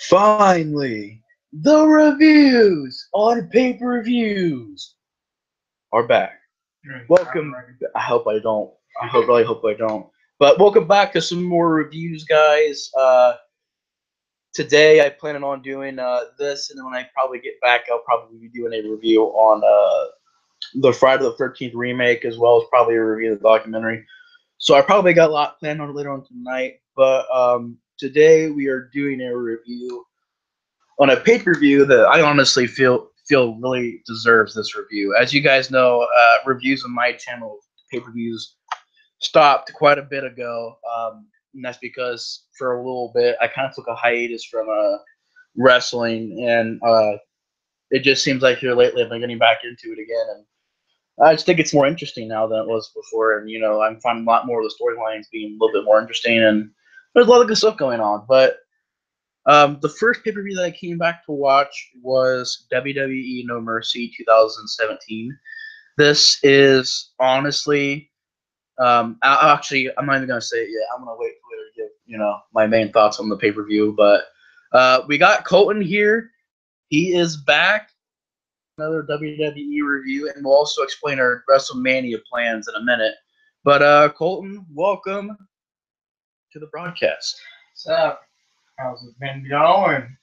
Finally, the reviews on pay-per-views are back. Welcome. I hope I don't. Really hope I don't. But welcome back to some more reviews, guys. Today I plan on doing this, and then when I probably get back, I'll probably be doing a review on the Friday the 13th remake, as well as probably a review of the documentary. So I probably got a lot planned on later on tonight. But today we are doing a review on a pay-per-view that I honestly feel really deserves this review. As you guys know, reviews on my channel, pay-per-views, stopped quite a bit ago, and that's because for a little bit I kind of took a hiatus from wrestling, and it just seems like here lately I've been getting back into it again, and I just think it's more interesting now than it was before, and I'm finding a lot more of the storylines being a little bit more interesting, and there's a lot of good stuff going on, but. The first pay-per-view that I came back to watch was WWE No Mercy 2017. This is honestly, I'm not even gonna say it yet. I'm gonna wait for later to give my main thoughts on the pay-per-view. But we got Colton here. He is back. Another WWE review, and we'll also explain our WrestleMania plans in a minute. But Colton, welcome to the broadcast. What's up? How's it been going?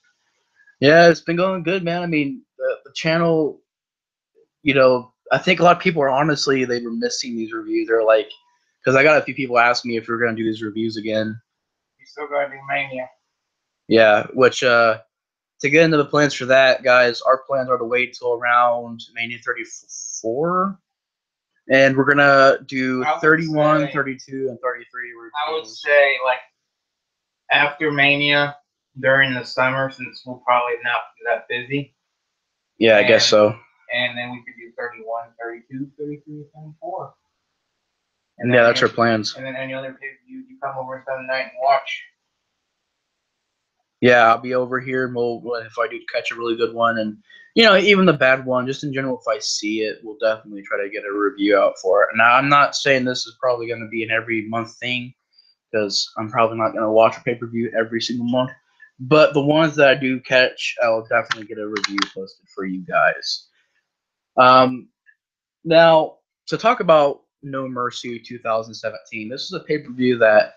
Yeah, it's been going good, man. I mean, the channel, I think a lot of people are honestly, they were missing these reviews. They're like, because I got a few people ask me if we are going to do these reviews again. You still got to do Mania. Yeah, which, to get into the plans for that, guys, our plans are to wait till around Mania 34. And we're going to do 31, 32, and 33 reviews. I would say, after Mania, during the summer, since we'll probably not be that busy. Yeah, I guess so. And then we could do 31, 32, 33, 34. And yeah, that's our plans. And then any other pay-per-view, you come over and spend the night and watch. Yeah, I'll be over here, and if I do catch a really good one, and even the bad one, just in general, if I see it, we'll definitely try to get a review out for it. Now, I'm not saying this is probably going to be an every month thing, because I'm probably not going to watch a pay-per-view every single month. But the ones that I do catch, I'll definitely get a review posted for you guys. Now, to talk about No Mercy 2017, this is a pay-per-view that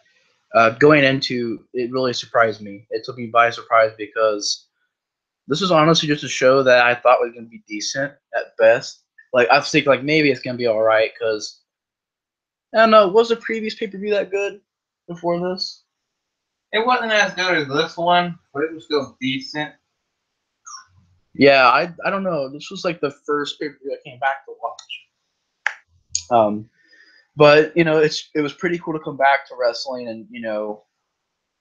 going into, it really surprised me. It took me by surprise because this is honestly just a show that I thought was going to be decent at best. I think maybe it's going to be all right because, I don't know, was the previous pay-per-view that good before this? It wasn't as good as this one, but it was still decent. Yeah, I don't know. This was the first pay-per-view I came back to watch. But it was pretty cool to come back to wrestling, and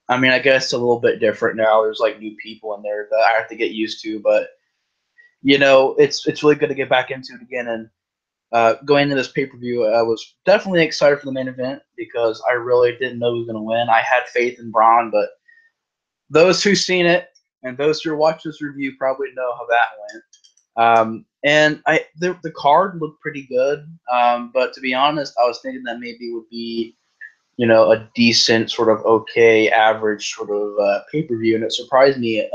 I mean, I guess it's a little bit different now. There's new people in there that I have to get used to, but it's really good to get back into it again. And going into this pay-per-view, I was definitely excited for the main event because I really didn't know who was going to win. I had faith in Braun, but those who've seen it and those who watch this review probably know how that went. And the card looked pretty good, but to be honest, I was thinking that maybe it would be a decent sort of okay, average sort of pay-per-view, and it surprised me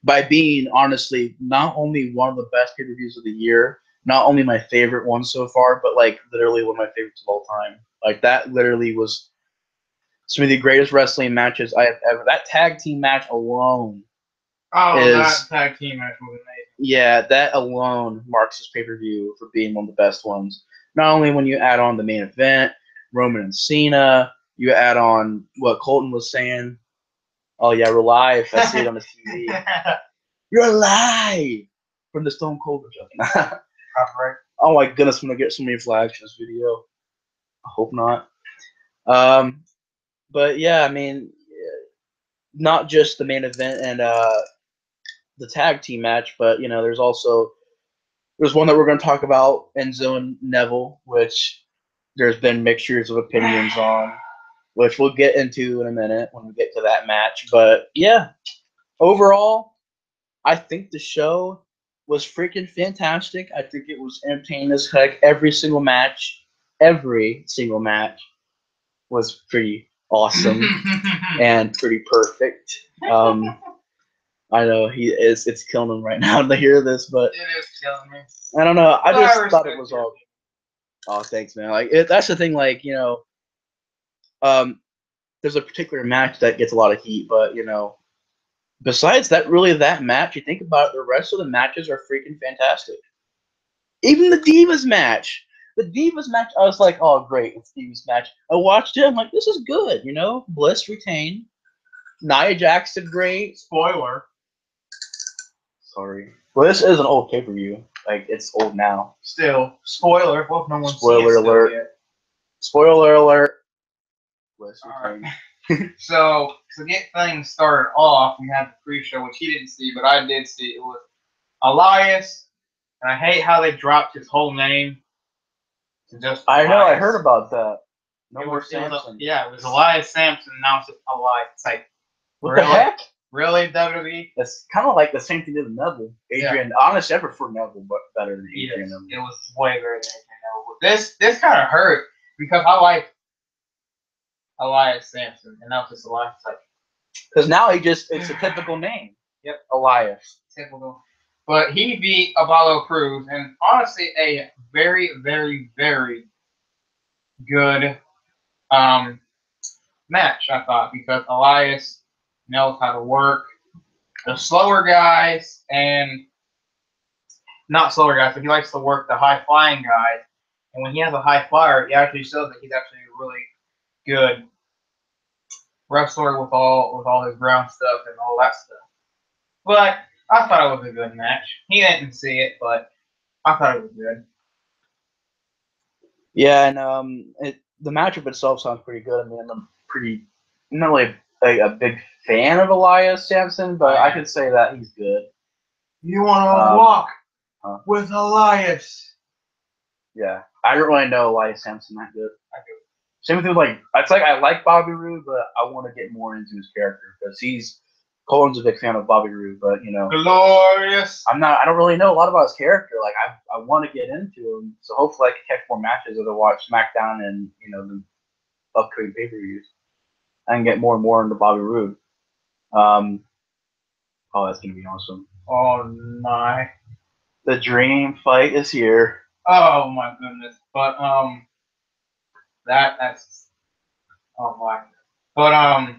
by being honestly not only one of the best pay-per-views of the year, not only my favorite one so far, but literally one of my favorites of all time. That literally was some of the greatest wrestling matches I have ever. That tag team match alone. That tag team match was amazing. Yeah, that alone marks this pay-per-view for being one of the best ones. Not only when you add on the main event, Roman and Cena, you add on what Colton was saying. Oh yeah, we're live. I see it on the TV. You're alive from the Stone Cold joke. Oh my goodness, I'm gonna get so many flags for this video. I hope not. But yeah, I mean, not just the main event and the tag team match, but there's one that we're going to talk about, Enzo and Neville, which there's been mixtures of opinions on, which we'll get into in a minute when we get to that match. But yeah, overall, I think the show was freaking fantastic. I think it was entertaining as heck. Every single match was pretty awesome and pretty perfect. I know he is. It's killing him right now to hear this, but It is killing me. I don't know. I But I just thought it respect was you. all. Oh, thanks, man. Like that's the thing. Like there's a particular match that gets a lot of heat, but besides that, really that match, you think about it, the rest of the matches are freaking fantastic. Even the Divas match. The Divas match, I was like, oh, great, it's Divas match. I watched it, I'm like, this is good, Bliss retained. Nia Jax did great. Spoiler. Sorry. Well, this is an old pay-per-view. Like, it's old now. Still. Spoiler. Well, no one's Spoiler seen it alert. yet. Spoiler alert. Bliss retained. Right. So, to get things started off, we had the pre-show, which he didn't see, but I did see. It was Elias, and I hate how they dropped his whole name to just Elias. I know, I heard about that. No more It Samson. it was Elias Sampson, now it's Elias. It's like, What really? the heck? Really, WWE? It's kind of like the same thing with Neville. Adrian, honestly, I prefer Neville but better than Adrian. It was way better than Adrian Neville. This kind of hurt because I like Elias Sampson, and now it's just Elias. Like, because now it's a typical name. Yep. Elias. Typical. But he beat Apollo Crews, and honestly, a very, very, very good match, I thought, because Elias knows how to work the slower guys, and not slower guys, but he likes to work the high flying guys. And when he has a high flyer, he actually shows that he's actually a really good wrestler with all his ground stuff and all that stuff. But I thought it was a good match. He didn't see it, but I thought it was good. Yeah, and the matchup itself sounds pretty good. I mean, I'm not really a big fan of Elias Sampson, but I could say that he's good. You want to walk with Elias? Yeah, I don't really know Elias Sampson that good. I do. Same thing with I like Bobby Roode, but I want to get more into his character because Colin's a big fan of Bobby Roode, but glorious. I don't really know a lot about his character. Like I want to get into him, so hopefully I can catch more matches as I watch SmackDown and the upcoming pay-per-views. I can get more and more into Bobby Roode. Oh, that's gonna be awesome. Oh my! The dream fight is here. Oh my goodness! But that's oh my! But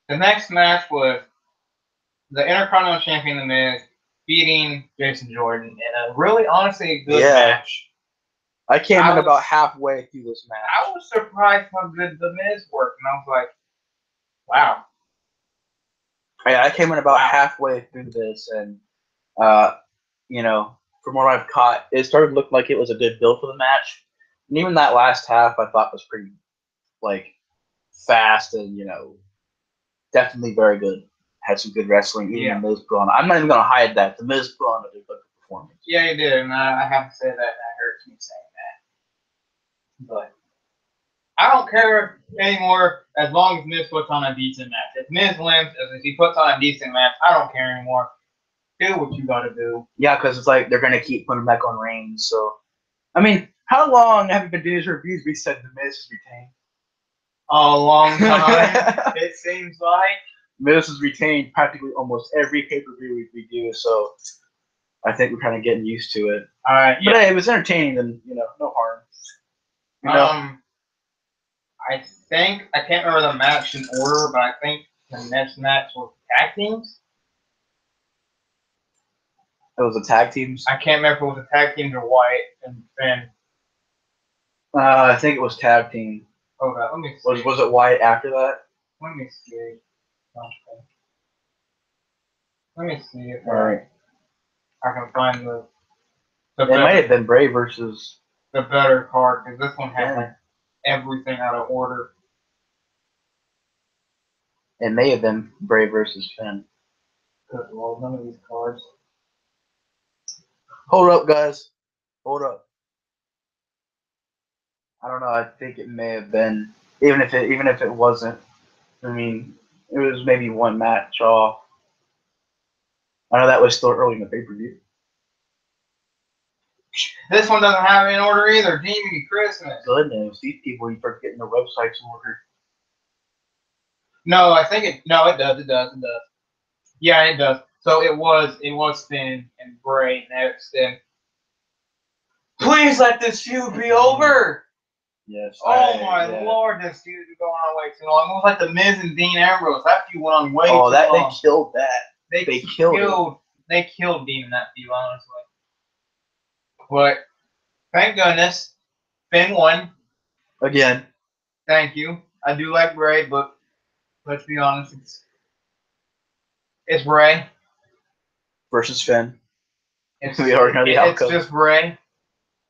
the next match was the Intercontinental Champion, The Miz, beating Jason Jordan in a really, honestly, good match. I came in about halfway through this match. I was surprised how good The Miz worked, and I was like, wow. Yeah, I came in about halfway through this, and from what I've caught, it started looking like it was a good build for the match. And even that last half, I thought was pretty fast and definitely very good. Had some good wrestling. Even The Miz put on. I'm not even gonna hide that The Miz put on a good performance. Yeah, he did, and I have to say that hurts me saying that. But I don't care anymore as long as Miz puts on a decent match. If Miz wins, if he puts on a decent match, I don't care anymore. Do what you gotta do. Yeah, because it's like they're gonna keep putting him back on Reigns. So, I mean, how long have you been doing these reviews? We said The Miz is retained. A long time. It seems like Miz is retained practically almost every pay-per-view we do. So, I think we're kind of getting used to it. All right, but hey, it was entertaining, and no harm. I think I can't remember the match in order, but I think the next match was tag teams. It was a tag teams. I can't remember if it was a tag teams or Wyatt and Finn. I think it was tag team. Okay, let me see. Was it Wyatt after that? Let me see. Okay. Let me see if I can find the. It might have been Bray versus the better card because this one had everything out of order. It may have been Bray versus Finn. Good lord, none of these cards. Hold up, guys. Hold up. I don't know. I think it may have been, even if it wasn't. I mean, it was maybe one match off. I know that was still early in the pay-per-view. This one doesn't have it in order either. Demon Christmas. Goodness, these people, you start getting their websites in order. No, I think it. No, it does. It does. It does. Yeah, it does. So it was Finn and Bray next, and please let this feud be over. Yes. Oh my lord, this feud is going on way too long. It was like the Miz and Dean Ambrose. That feud went on way too long. They killed that. They killed Dean in that feud, honestly. But thank goodness, Finn won. Again. Thank you. I do like Bray, but let's be honest, it's Bray versus Finn. We already know the outcome. It's just Bray.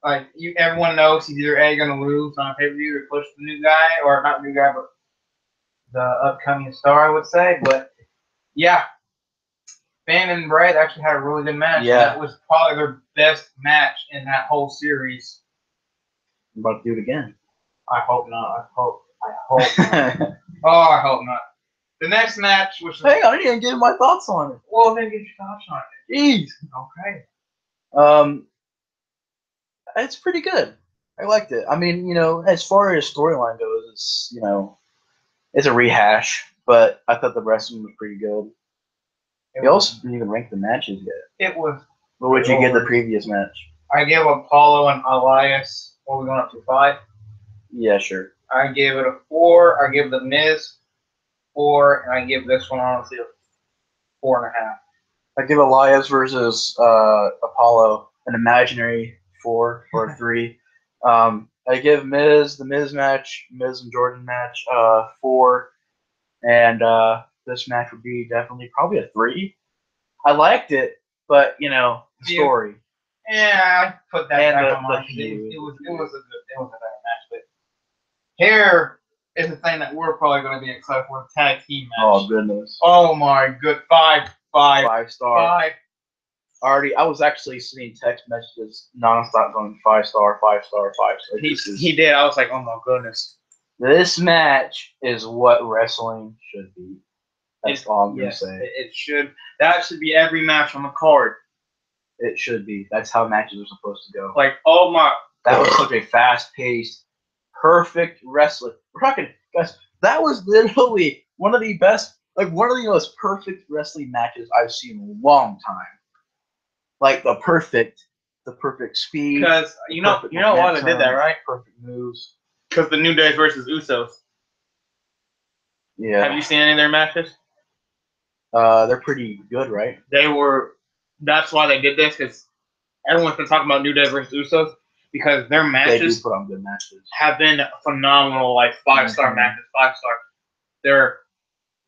Like everyone knows he's either A gonna lose on a pay-per-view or push the new guy, or not new guy, but the upcoming star, I would say. But yeah, Finn and Bray actually had a really good match. Yeah, that was probably their best match in that whole series. I'm about to do it again. I hope not. I hope not. Oh, I hope not. The next match, which hang on, I didn't give my thoughts on it. Well, then get your thoughts on it. Jeez. Okay. It's pretty good. I liked it. I mean, as far as storyline goes, it's it's a rehash, but I thought the wrestling was pretty good. You also didn't even rank the matches yet. It was. What would you give the previous match? I gave Apollo and Elias. What are we going up to, 5? Yeah, sure. I gave it a 4. I give the Miz 4, and I give this one honestly a 4.5. I give Elias versus Apollo an imaginary 4 or a 3. I give the Miz match, Miz and Jordan match, 4, and this match would be definitely probably a 3. I liked it, but the story. Yeah, I put that back on mine. It was a better match, but here is the thing that we're probably going to be excited for: the tag team match. Oh goodness! Oh my good 5 star. I was actually sending text messages nonstop going 5 star, 5 star, 5 star. He did. I was like, oh my goodness. This match is what wrestling should be. That's all I'm gonna say. It should. That should be every match on the card. It should be. That's how matches are supposed to go. Like, oh my. That was such a fast-paced, perfect wrestling. We're talking, guys. That was literally one of the best, one of the most perfect wrestling matches I've seen in a long time. Like the perfect speed. Because you know why they did that, right? Perfect moves. Because the New Day versus Usos. Yeah. Have you seen any of their matches? They're pretty good, right? They were. That's why they did this, because everyone's been talking about New Day versus Usos, because their matches they do put on good matches. Have been phenomenal, like 5-star matches, 5-star.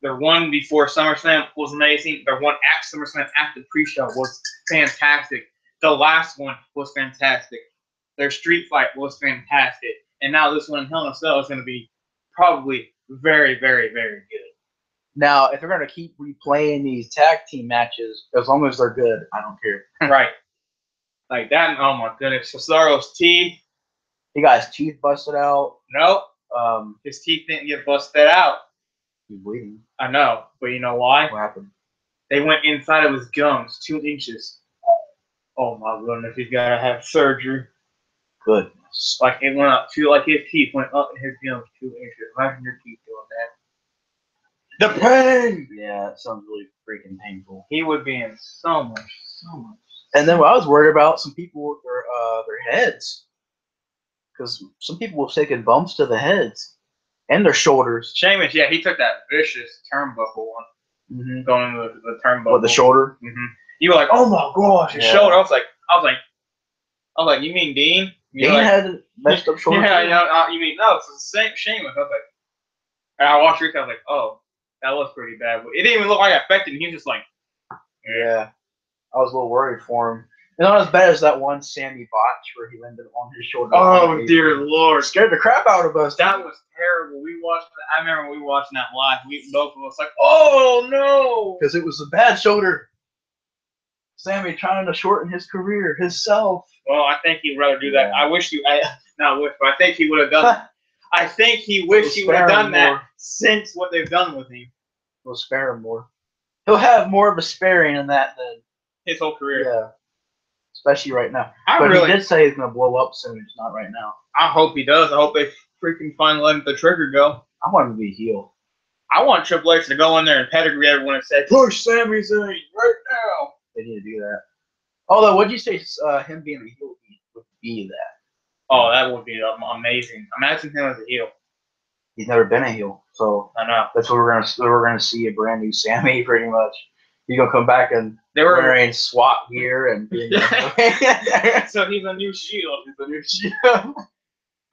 Their one before SummerSlam was amazing. Their one at SummerSlam after the pre-show was fantastic. The last one was fantastic. Their street fight was fantastic. And now this one in Hell in a Cell is going to be probably very, very, very good. Now, if they're going to keep replaying these tag team matches, as long as they're good, I don't care. Right. Like that, oh my goodness. Cesaro's teeth. He got his teeth busted out. Nope. His teeth didn't get busted out. He's bleeding. I know, but you know why? What happened? They went inside of his gums, 2 inches. Oh my goodness, he's got to have surgery. Goodness. Like it went up, like his teeth went up in his gums 2 inches. Imagine your teeth doing that. The pain! Yeah, it sounds really freaking painful. He would be in so much. And then what I was worried about, some people with their heads. Because some people were taking bumps to the heads and their shoulders. Sheamus, yeah, he took that vicious turnbuckle one. Mm-hmm. Going into the turnbuckle. With the shoulder? Mm-hmm. You were like, oh my gosh, his shoulder. I was like, you mean Dean? Dean had messed up shoulder. Yeah, you mean, no, it's the same Sheamus. I was like, and I watched Rick, I was like, oh. That looks pretty bad. But it didn't even look like it affected him. He was just like, yeah. I was a little worried for him. And not as bad as that one Sammy botch where he landed on his shoulder. Oh, dear Lord. Scared the crap out of us. That was terrible. I remember we watching that live. Both of us like, oh, no. Because it was a bad shoulder. Sammy trying to shorten his career, himself. Well, I think he'd rather do that. Yeah. I think he would have done that. I think he wished he would have done that since what they've done with him. We'll spare him more. He'll have more of a sparing in that than his whole career. Yeah. Especially right now. He did say he's going to blow up soon. It's not right now. I hope he does. I hope they freaking finally let the trigger go. I want him to be heel. I want Triple H to go in there and pedigree everyone and say, "Push Sami Zayn right now." They need to do that. Although, what'd you say? Him being a heel would be that. Oh, that would be amazing. Imagine him as a heel. He's never been a heel, so I know. that's what we're gonna see, a brand new Sammy, pretty much. He's gonna come back and wearing SWAT gear and being so he's a new Shield. He's a new Shield.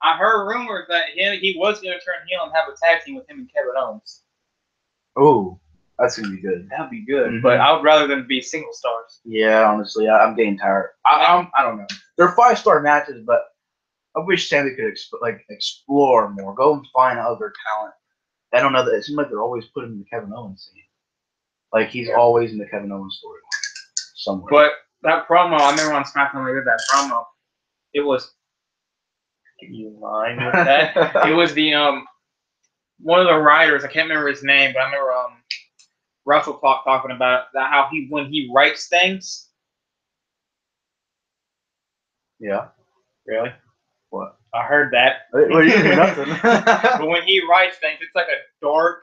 I heard rumors that he was gonna turn heel and have a tag team with him and Kevin Owens. Oh, that's gonna be good. That'd be good, but I would rather than be single stars. Yeah, honestly, I'm getting tired. I don't know. They're 5-star matches, but I wish Sammy could explore more. Go and find other talent. I don't know that it seems like they're always putting the Kevin Owens scene. Like he's always in the Kevin Owens storyline somewhere. But that promo, I remember on SmackDown they did that promo. It was. You lying with that? It was the one of the writers. I can't remember his name, but I remember Russell Clark talking about that, how when he writes things. Yeah. Really? What? I heard that. Well, you didn't hear nothing. But when he writes things, it's like a dark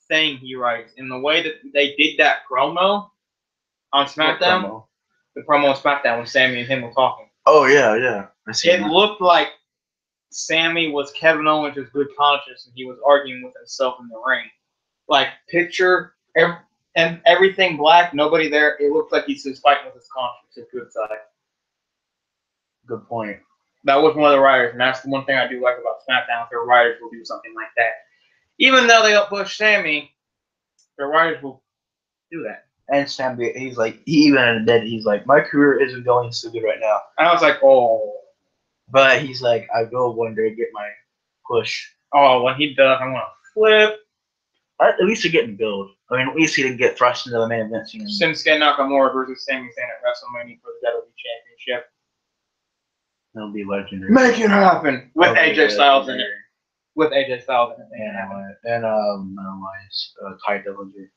thing he writes. And the way that they did that promo on SmackDown, the promo on SmackDown when Sammy and him were talking. Oh yeah. It looked like Sammy was Kevin Owens' good conscience, and he was arguing with himself in the ring. Like picture and everything black, nobody there. It looks like he's just fighting with his conscience, his good side. Good point. That was one of the writers, and that's the one thing I do like about SmackDown. Their writers will do something like that. Even though they don't push Sammy, their writers will do that. And Sammy, he's like, he even admitted, he's like, my career isn't going so good right now. And I was like, oh. But he's like, I will one day get my push. Oh, when he does, I'm going to flip. At least you're getting build. I mean, at least he didn't get thrust into the main event scene. Shinsuke Nakamura versus Sami Zayn at WrestleMania for the WWE Championship. That'll be legendary. Make it happen with AJ Styles in it. With AJ Styles in it. And Elias, Ty Dillinger.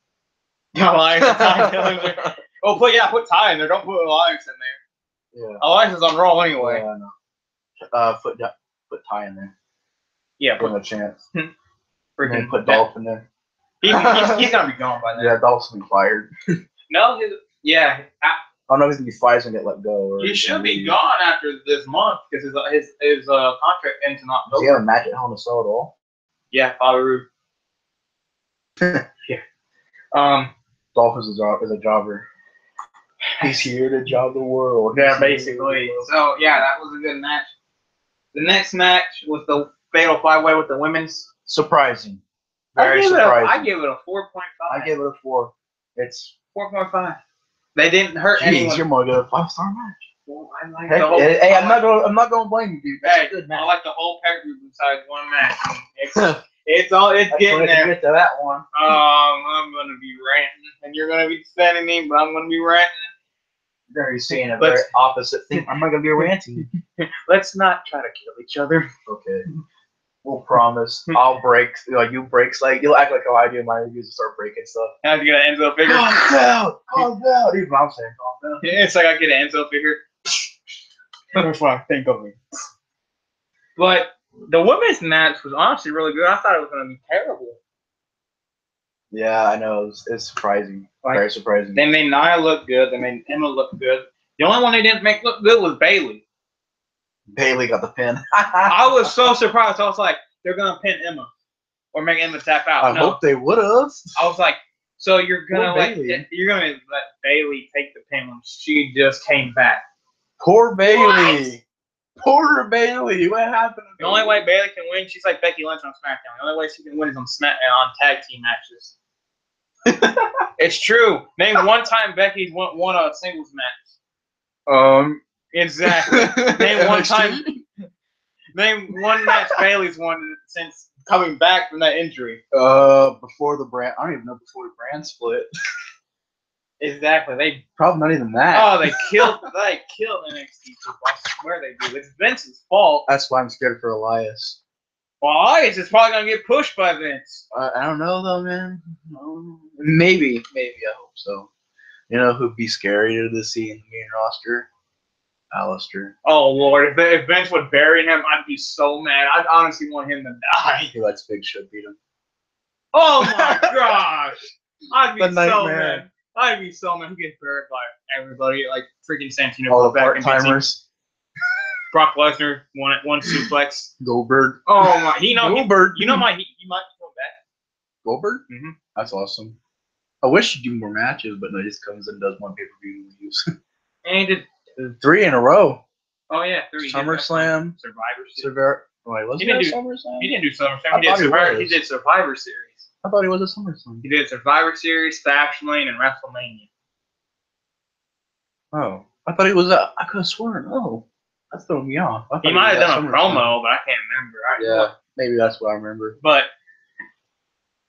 Ty Dillinger. Oh, put Ty in there. Don't put Elias in there. Yeah. Elias is on Raw anyway. Yeah, I know. Put Ty in there. Yeah, put him a chance. Freaking put Dolph in there. He's gonna be gone by then. Yeah, Dolph's been fired. No, I don't know if he's gonna be fired and get let go. He should be gone after this month because his contract ends in October. Does he have a match at Hell in a Cell at all? Yeah, Bobby Roode. Yeah. Dolph is a jobber. He's here to job the world. Yeah, basically. So yeah, that was a good match. The next match was the Fatal 5-Way with the women's. Surprising. Very surprising. I give it a 4.5. I give it a 4. It's 4.5. They didn't hurt anyone. You're more good at a 5-star match. Well, I like the whole. Hey, I'm not gonna blame you, dude. Hey, good match. I like the whole pedigree besides one match. It's getting there. Get to that one. I'm gonna be ranting, and you're gonna be defending me, but I'm gonna be ranting. There you're saying a very opposite thing. I'm not gonna be ranting. Let's not try to kill each other. Okay. We'll promise. I'll break. You break. You'll act like how I do in my reviews and start breaking stuff. I have to get an Enzo figure. Calm down. Even I'm saying calm down. Yeah, it's like I get an Enzo figure. That's what I think of me. But the women's match was honestly really good. I thought it was going to be terrible. Yeah, I know. It's surprising. Very surprising. They made Nia look good. They made Emma look good. The only one they didn't make look good was Bayley. Bayley got the pin. I was so surprised. I was like, they're going to pin Emma or make Emma tap out. I hope they would have. I was like, so you're going to let Bayley take the pin when she just came back. Poor Bayley. Poor Bayley. What happened? The only way Bayley can win, she's like Becky Lynch on SmackDown. The only way she can win is on tag team matches. It's true. Name one time Becky's won a singles match. Exactly. Name one time. Name one match Bayley's won since coming back from that injury. Before the brand. I don't even know before the brand split. Exactly. They probably not even that. Oh, they killed NXT. I swear they do. It's Vince's fault. That's why I'm scared for Elias. Well, Elias is probably gonna get pushed by Vince. I don't know though, man. Maybe. I hope so. You know who'd be scarier to see in the main roster? Alistair. Oh Lord, if Vince would bury him, I'd be so mad. I'd honestly want him to die. He lets Big Show beat him. Oh my gosh! I'd be The so nightmare. mad. I'd be so mad. He gets buried by everybody, like freaking Santino. All the back and part-timers. Brock Lesnar one suplex. Goldberg. Oh my! Goldberg. He might be going back. Goldberg? Mm-hmm. That's awesome. I wish he'd do more matches, but no, he just comes and does one pay-per-view and leaves. And he did 3 in a row. Oh yeah, 3. SummerSlam. Survivor Series. Wait, was He he at didn't do- SummerSlam? He didn't do SummerSlam. I thought he was. He did Survivor Series. I thought he was at SummerSlam. He did Survivor Series, Fastlane, and WrestleMania. Oh, I thought he was at. I could have sworn. Oh, that's throwing me off. He might have done a promo, but I can't remember. Yeah, maybe that's what I remember. But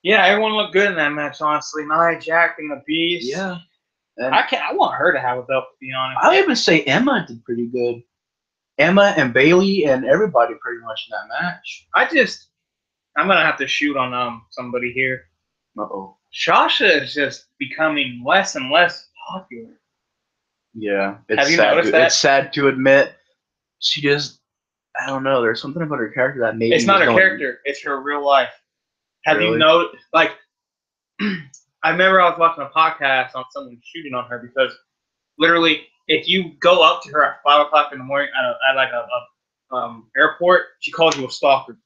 yeah, everyone looked good in that match. Honestly, Nia Jax being the Beast. Yeah, and I want her to have a belt. To be honest, I'll even say Emma did pretty good. Emma and Bailey and everybody pretty much in that match. I'm gonna have to shoot on somebody here. Uh-oh. Sasha is just becoming less and less popular. Yeah, Have you noticed that? It's sad to admit. She just, I don't know. There's something about her character that made. It's not her character; it's her real life. Have you noticed? Like, I remember I was watching a podcast on someone shooting on her because literally, if you go up to her at 5 o'clock in the morning at like a airport, she calls you a stalker.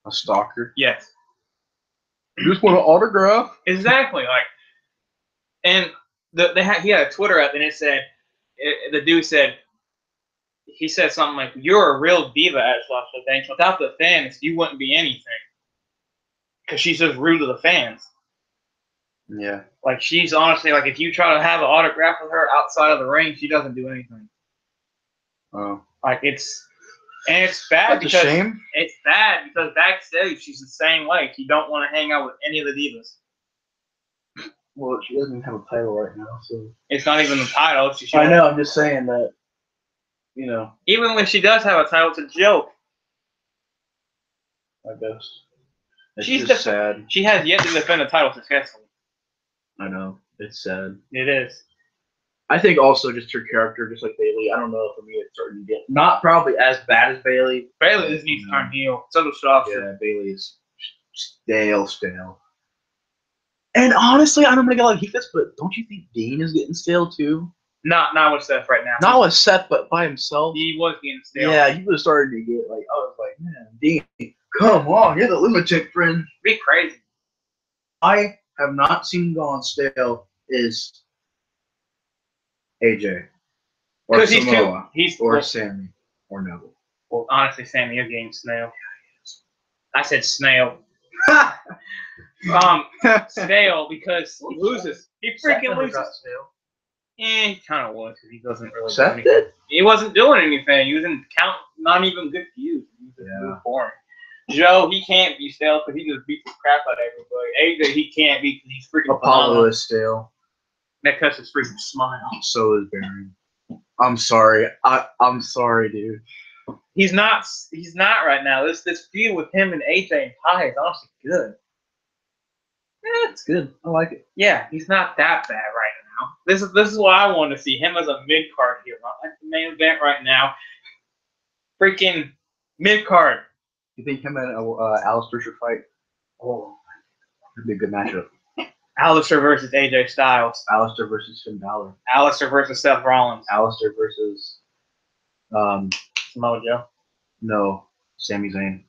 A stalker? Yes. You just want an autograph? Exactly. Like, and he had a Twitter up, and it said, the dude said, he said something like, "You're a real diva at Sasha Banks. Without the fans, you wouldn't be anything." Because she's just rude to the fans. Yeah. Like, she's honestly, like, if you try to have an autograph with her outside of the ring, she doesn't do anything. Oh. Like, it's bad. That's a shame. It's bad because backstage, she's the same way. She don't want to hang out with any of the divas. Well, she doesn't have a title right now, so. It's not even the title. I know, I'm just saying that, you know. Even when she does have a title, it's a joke. I guess. She's just sad. She has yet to defend a title successfully. I know. It's sad. It is. I think also just her character, just like Bailey, I don't know, for me it's starting to get not probably as bad as Bailey. Bailey just needs to turn heel. So does Sasha. Yeah, Bailey's stale. And honestly, I don't want to get like heat this, but don't you think Dean is getting stale too? Not with Seth right now. Not with Seth, but by himself. He was getting stale. Yeah, he was starting to get like, I was like, man, Dean, come on, you're the lunatic friend. Be crazy. I have not seen gone stale is AJ or Samoa or Sammy or Neville. Well, honestly, Sammy, you're getting snail. I said snail. Stale because he loses. He freaking loses. He kind of was because he doesn't really do anything. He wasn't doing anything. He was in count, not even good views. He was just boring. Joe, he can't be stale because he just beats the crap out of everybody. AJ, he can't be because he's freaking Apollo is stale. Because his freaking smile. So is Baron. I'm sorry. I'm sorry, dude. He's not right now. This feud with him and AJ and Ty is honestly good. Yeah, it's good. I like it. Yeah, he's not that bad right now. This is what I want to see. Him as a mid-card hero. Not like the main event right now. Freaking mid-card. You think him and Alistair should fight? Oh, that'd be a good matchup. Alistair versus AJ Styles. Alistair versus Finn Balor. Alistair versus Seth Rollins. Alistair versus Samoa Joe. No, Sami Zayn.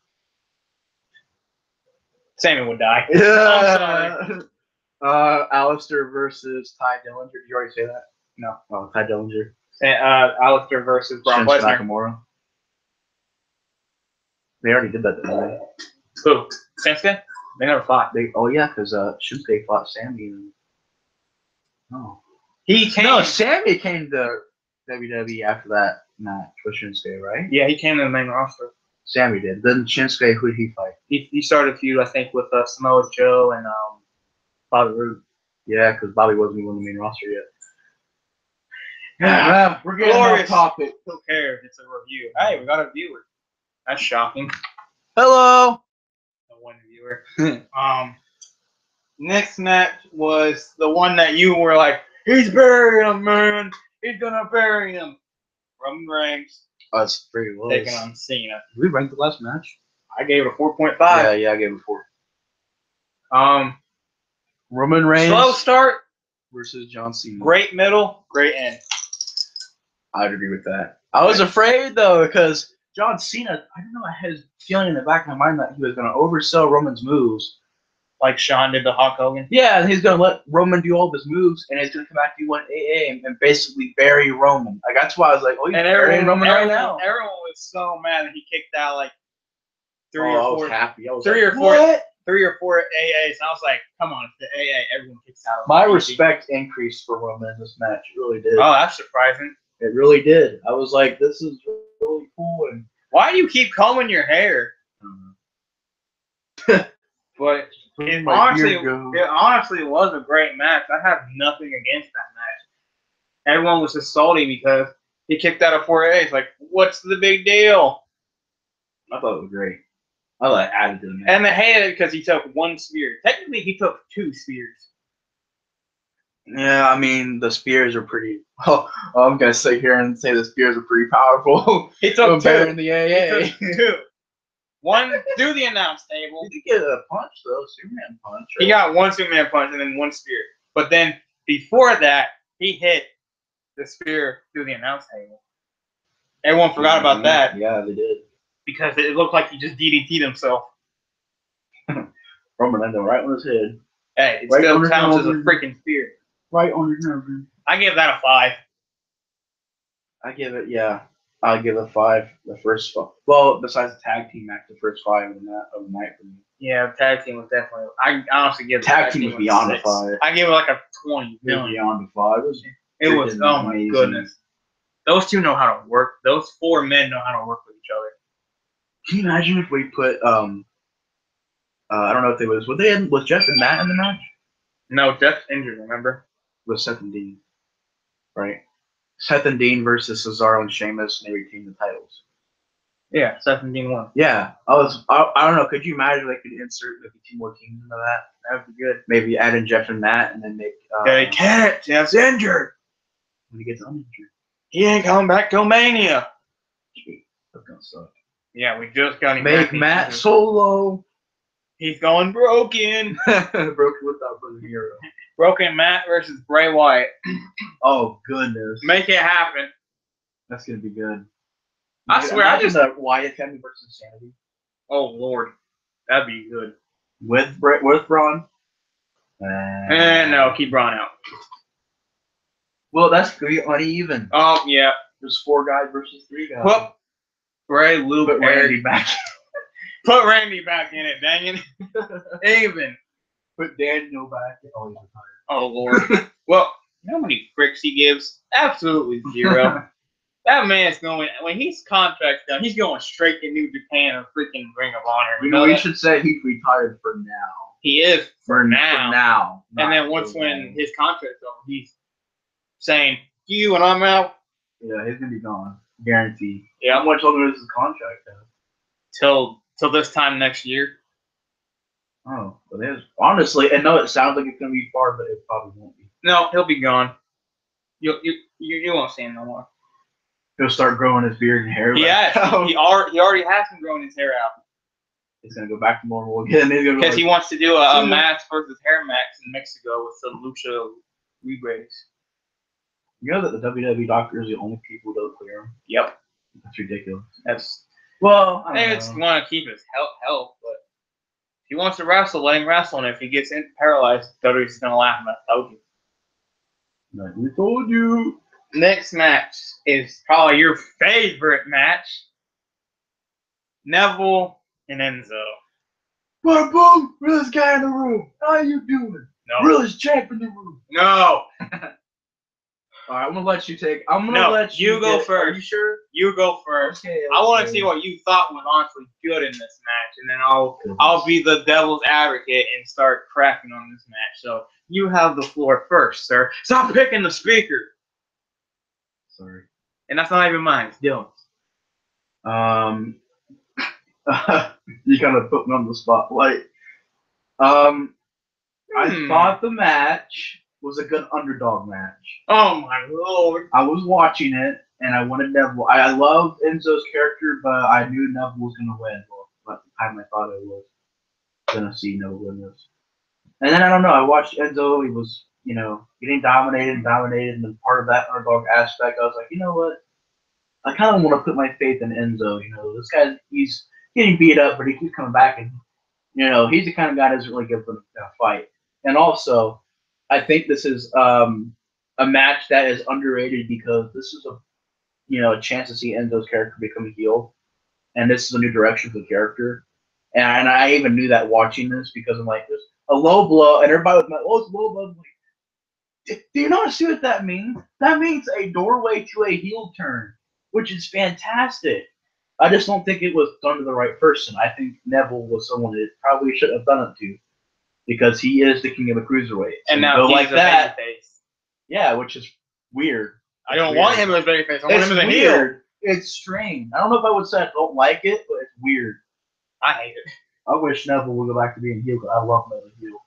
Sammy would die. Yeah. I'm sorry. Alistair versus Ty Dillinger. Did you already say that? No. Oh, Ty Dillinger. Alistair versus Brock Lesnar. Nakamura. They already did that, didn't they? Who? Shinsuke? They never fought. Because Shinsuke fought Sammy. No. Sammy came to WWE after that match with Shinsuke, right? Yeah, he came to the main roster. Sammy did. Then Shinsuke, who did he fight? He started a feud, I think, with Samoa Joe and Bobby Roode. Yeah, because Bobby wasn't even on the main roster yet. We're getting off topic. Who cares? It's a review. Hey, we got a viewer. That's shocking. Hello. One viewer. Next match was the one that you were like, he's burying him, man. He's gonna bury him. Roman Reigns. That's pretty well. Taking on Cena. Did we rank the last match? I gave it a 4.5. Yeah, I gave it a 4. Roman Reigns Slow start, versus John Cena. great middle, great end. I'd agree with that. I was afraid though because John Cena, I don't know, I had a feeling in the back of my mind that he was going to oversell Roman's moves. Like Shawn did to Hulk Hogan. Yeah, and he's going to let Roman do all of his moves, and he's going to come back to 1AA and basically bury Roman. Like that's why I was like, oh, he's burying Roman right now. Everyone was so mad that he kicked out like three I or was four. happy. I was three like, or four. what? 3 or 4 AAs, and I was like, come on, if the AA, everyone kicks out. My respect increased for Roman in this match. It really did. Oh, that's surprising. It really did. I was like, this is really cool. And why do you keep combing your hair? But it honestly was a great match. I have nothing against that match. Everyone was just salty because he kicked out of 4 A's. Like, what's the big deal? I thought it was great. I like added to the match. And they hated it because he took 1 spear. Technically, he took 2 spears. Yeah, I mean, the spears are pretty. Oh, I'm going to sit here and say the spears are pretty powerful. He took 2. In the AA. He took 2. 1 through the announce table. He did get a punch, though. Superman punch. Right? He got 1 Superman punch and then 1 spear. But then, before that, he hit the spear through the announce table. Everyone forgot about that. Yeah, they did. Because it looked like he just DDT'd himself. Roman ended right on his head. Hey, it still counts as a freaking spear. Right on his nose. I give that a 5. I give it, I'll give it a 5. The first 5. Well, besides the tag team match, the first 5 of the night for me. Yeah, the tag team was definitely. I honestly give the tag team was beyond a 5. I give it like a 20. Beyond a 5. It was oh my goodness. Those two know how to work. Those 4 men know how to work with each other. Can you imagine if we put I don't know if they was Jeff and Matt in the match? No, Jeff's injured. Remember? With Seth and Dean, right? Seth and Dean versus Cesaro and Sheamus, and they retained the titles. Yeah, Seth and Dean won. Yeah, I don't know. Could you imagine they could insert maybe 2 more teams into that? That'd be good. Maybe add in Jeff and Matt, and then make. They can't. Jeff's injured. When he gets uninjured, he ain't coming back till Mania. That's gonna suck. Yeah, we just got him. Make Matt solo. He's going broken. Broken without Brother Hero. Broken Matt versus Bray Wyatt. Oh goodness. Make it happen. That's gonna be good. I swear, I just Wyatt family versus Sanity. Oh Lord, that'd be good. With Braun. No, keep Braun out. Well, that's gonna be uneven. Oh yeah. There's 4 guys versus 3 guys. Put Bray, Luke, Put Randy back. Put Randy back in it, dang it. Even. Put Daniel back. Oh, he's retired. Oh Lord. Well, you know how many fricks he gives? Absolutely 0. That man's going, when his contract's done, he's going straight to New Japan or freaking Ring of Honor. You know, we should say he's retired for now. He is for now. For now. And then when his contract's over, he's saying, you and I'm out. Yeah, he's going to be gone. Guaranteed. Yeah. How much longer does his contract have? Till this time next year. Oh, but it is. Honestly, and no, it sounds like it's going to be far, but it probably won't be. No, he'll be gone. You won't see him no more. He'll start growing his beard and hair. Yeah, he already has been growing his hair out. He's gonna go back to normal again. Because he wants to do a match versus hair match in Mexico with some Lucha Libres. You know that the WWE doctor is the only people who don't clear him. Yep. That's ridiculous. Well, they just want to keep his health, but if he wants to wrestle, let him wrestle, and if he gets paralyzed, WWE's gonna laugh at told you. Like we told you. Next match is probably your favorite match. Neville and Enzo. But boom, realest guy in the room. How you doing? No. Realest champ in the room. No. All right, I'm gonna let you take. I'm gonna let you go first. Are you sure? You go first. Okay. I want to see what you thought was honestly good in this match, and then I'll be the devil's advocate and start cracking on this match. So you have the floor first, sir. Stop picking the speaker. Sorry. And that's not even mine. It's Dylan's. You kind of put me on the spotlight. I thought the match was a good underdog match. Oh my Lord! I was watching it, and I wanted Neville. I love Enzo's character, but I knew Neville was gonna win. Well, at the time I thought I was gonna see Neville win this. And then I don't know. I watched Enzo. He was, getting dominated and dominated, and then part of that underdog aspect, I was like, you know what? I kind of want to put my faith in Enzo. This guy, he's getting beat up, but he keeps coming back, and he's the kind of guy that doesn't really give them a fight. And also, I think this is a match that is underrated because this is a chance to see Enzo's character become a heel, and this is a new direction for the character. And I even knew that watching this because I'm like, there's a low blow, and everybody was like, oh, it's low blow. I'm like, do you not see what that means? That means a doorway to a heel turn, which is fantastic. I just don't think it was done to the right person. I think Neville was someone that probably should have done it to because he is the king of the cruiserweights. And now he's like that. Babyface. Yeah, which is weird. I don't want him as babyface. I want him as a heel. It's strange. I don't know if I would say I don't like it, but it's weird. I hate it. I wish Neville would go back to being heel because I love Neville heel.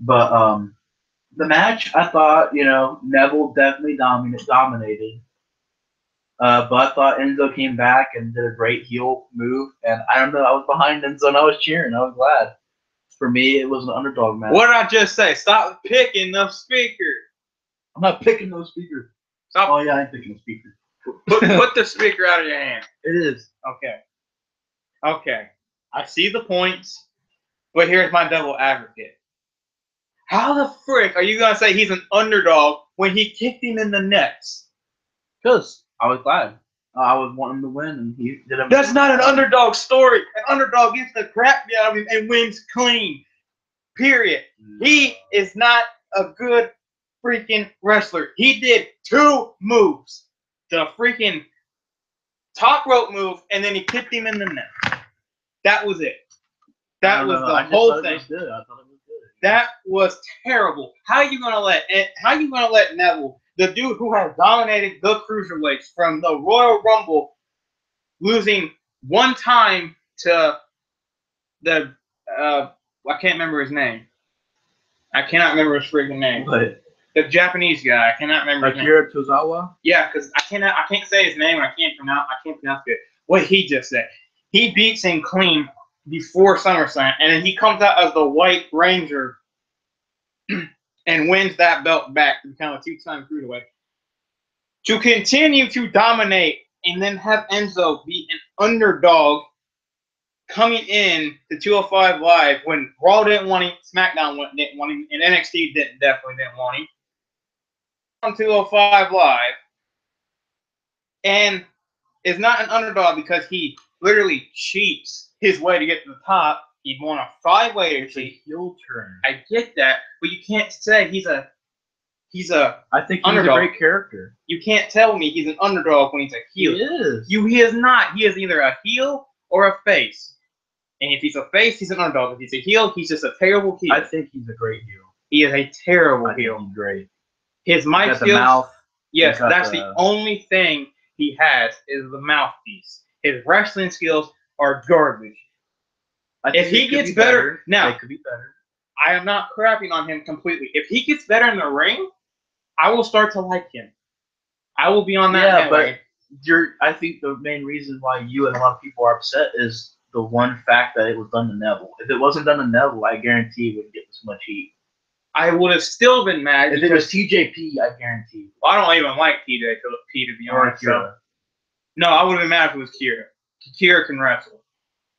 But the match, I thought, Neville definitely dominated. But I thought Enzo came back and did a great heel move. And I don't know, I was behind Enzo and I was cheering. I was glad. For me, it was an underdog match. What did I just say? Stop picking the speaker. I'm not picking those speakers. Stop. Oh, yeah, I'm picking the speaker. Put the speaker out of your hand. It is. Okay. I see the points, but here's my devil advocate. How the frick are you going to say he's an underdog when he kicked him in the nuts? Because I was glad. I was wanting him to win, and he did it. That's not an underdog story. An underdog gets the crap out of him and wins clean. Period. He is not a good freaking wrestler. He did 2 moves. The freaking top rope move, and then he kicked him in the neck. That was it. That was the whole thing. I thought it was good. That was terrible. How are you gonna let Neville, the dude who has dominated the cruiserweights from the Royal Rumble, losing one time to the I can't remember his name. I cannot remember his freaking name. What? The Japanese guy. I cannot remember his name. Akira Tozawa? Yeah, because I can't say his name and I can't pronounce it. What he just said. He beats him clean before SummerSlam, and then he comes out as the White Ranger and wins that belt back to become a 2-time cruiserweight. To continue to dominate and then have Enzo be an underdog coming in to 205 Live when Raw didn't want him, SmackDown didn't want him, and NXT definitely didn't want him. On 205 Live, and is not an underdog because he literally cheats his way to get to the top. He won a 5-way to cheat. Heel turn. I get that, but you can't say he's a I think he's underdog. A great character. You can't tell me he's an underdog when he's a heel. He is. He is not. He is either a heel or a face. And if he's a face, he's an underdog. If he's a heel, he's just a terrible heel. I think he's a great heel. He is a terrible heel. He's great. His mic skills. The mouth. Yes, that's the only thing he has is the mouthpiece. His wrestling skills are garbage. If he gets better, now it could be better. I am not crapping on him completely. If he gets better in the ring, I will start to like him. I will be on that. Yeah, but I think the main reason why you and a lot of people are upset is the one fact that it was done to Neville. If it wasn't done to Neville, I guarantee it wouldn't get this much heat. I would have still been mad. If it was TJP, I guarantee. Well, I don't even like TJP, to be honest. So. No, I would have been mad if it was Kira. Kira can wrestle.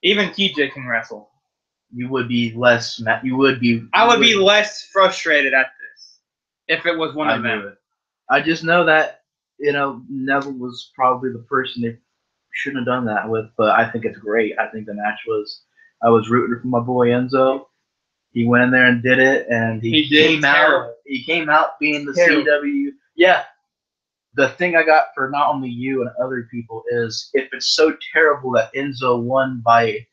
Even TJ can wrestle. You would be less. I would be less frustrated at this if it was one of them. I just know that Neville was probably the person they shouldn't have done that with, but I think it's great. I think the match was. I was rooting for my boy Enzo. He went in there and did it, and he came out. He came out being the CW. Yeah. The thing I got for not only you and other people is if it's so terrible that Enzo won by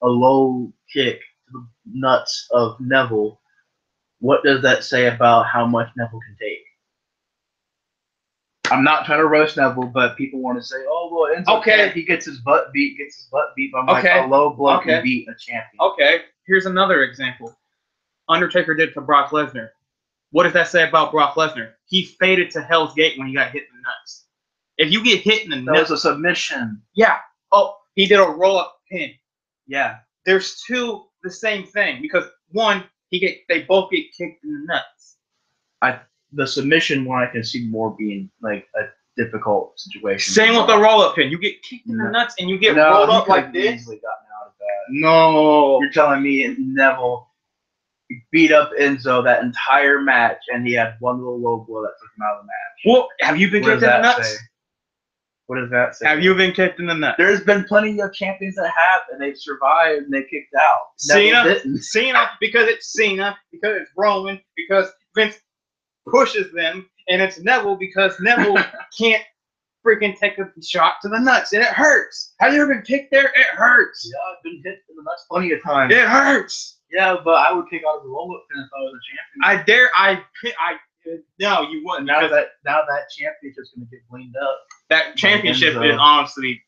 a low kick to the nuts of Neville, what does that say about how much Neville can take? I'm not trying to roast Neville, but people want to say, "Oh, well, Enzo, he gets his butt beat, But I'm like, a low blow can beat a champion." Okay, here's another example. Undertaker did to Brock Lesnar. What does that say about Brock Lesnar? He faded to Hell's Gate when he got hit in the nuts. If you get hit in the nuts... That was a submission. Yeah. Oh, he did a roll-up pin. Yeah. There's two the same thing. Because, one, They both get kicked in the nuts. The submission one I can see more being like a difficult situation. Same with the roll-up pin. You get kicked in the nuts and you get rolled up like this. Easily gotten out of that. No. You're telling me Neville beat up Enzo that entire match and he had one little low blow that took him out of the match. Well, have you been kicked in the nuts? What does that say? Have you been kicked in the nuts? There's been plenty of champions that have, and they've survived, and they kicked out. Cena, because it's Cena, because it's Roman, because Vince pushes them, and it's Neville because Neville can't freaking take a shot to the nuts, and it hurts. Have you ever been kicked there? It hurts. Yeah, I've been hit in the nuts plenty of times. It hurts. Yeah, but I would kick out of the roll-up pin if I was a champion. No, you wouldn't. Now that championship's going to get cleaned up. That championship is honestly,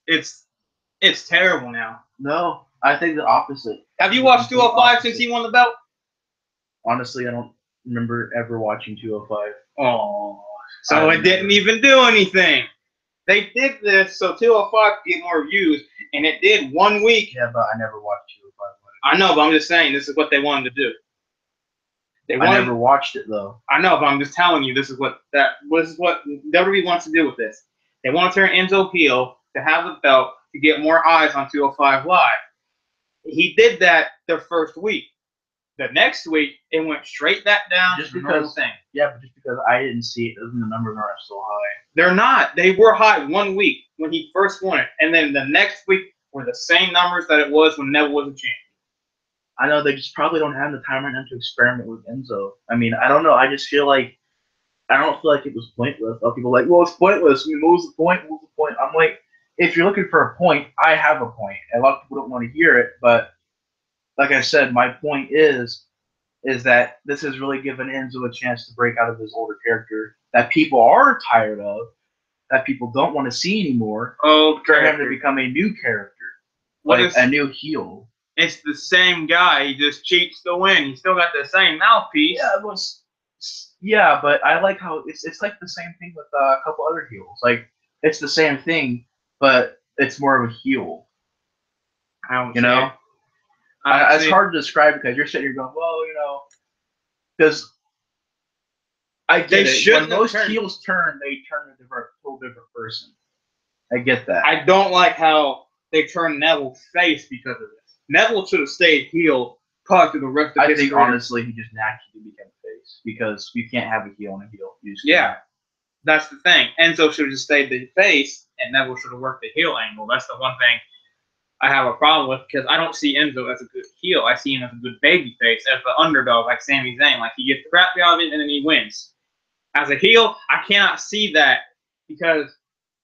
it's terrible now. No, I think the opposite. Have you watched 205 since he won the belt? Honestly, I don't remember ever watching 205. Oh, so it didn't even do anything. They did this so 205 could get more views, and it did 1 week. Yeah, but I never watched 205. I know, but I'm just saying this is what they wanted to do. I never watched it though. I know, but I'm just telling you this is what WWE wants to do with this. They want to turn Enzo heel to have the belt to get more eyes on 205 Live. He did that the first week. The next week, it went straight back down. Just because, yeah, but just because I didn't see it doesn't mean the numbers aren't so high. They're not. They were high 1 week when he first won it, and then the next week were the same numbers that it was when Neville was a champion. I know they just probably don't have the time right now to experiment with Enzo. I mean, I don't know. I just feel like I don't feel like it was pointless. Other people are like, well, it's pointless. I mean, what was the point? What was the point? I'm like, if you're looking for a point, I have a point. A lot of people don't want to hear it, but like I said, my point is that this has really given Enzo a chance to break out of his older character that people are tired of, that people don't want to see anymore. Oh, for him to become a new character, a new heel. It's the same guy. He just cheats to win. He still got the same mouthpiece. Yeah, but I like how it's like the same thing with a couple other heels. Like it's the same thing, but it's more of a heel. It's hard to describe because you're sitting here going, well, because I get it. When most heels turn, they turn a whole different person. I get that. I don't like how they turned Neville face because of this. Neville should have stayed heel probably through the rest of his career. Honestly, he just naturally became face because you can't have a heel and a heel. That's the thing. Enzo should have just stayed the face, and Neville should have worked the heel angle. That's the one thing I have a problem with because I don't see Enzo as a good heel. I see him as a good baby face, as the underdog, like Sami Zayn. Like he gets the crap out of it and then he wins. As a heel, I cannot see that because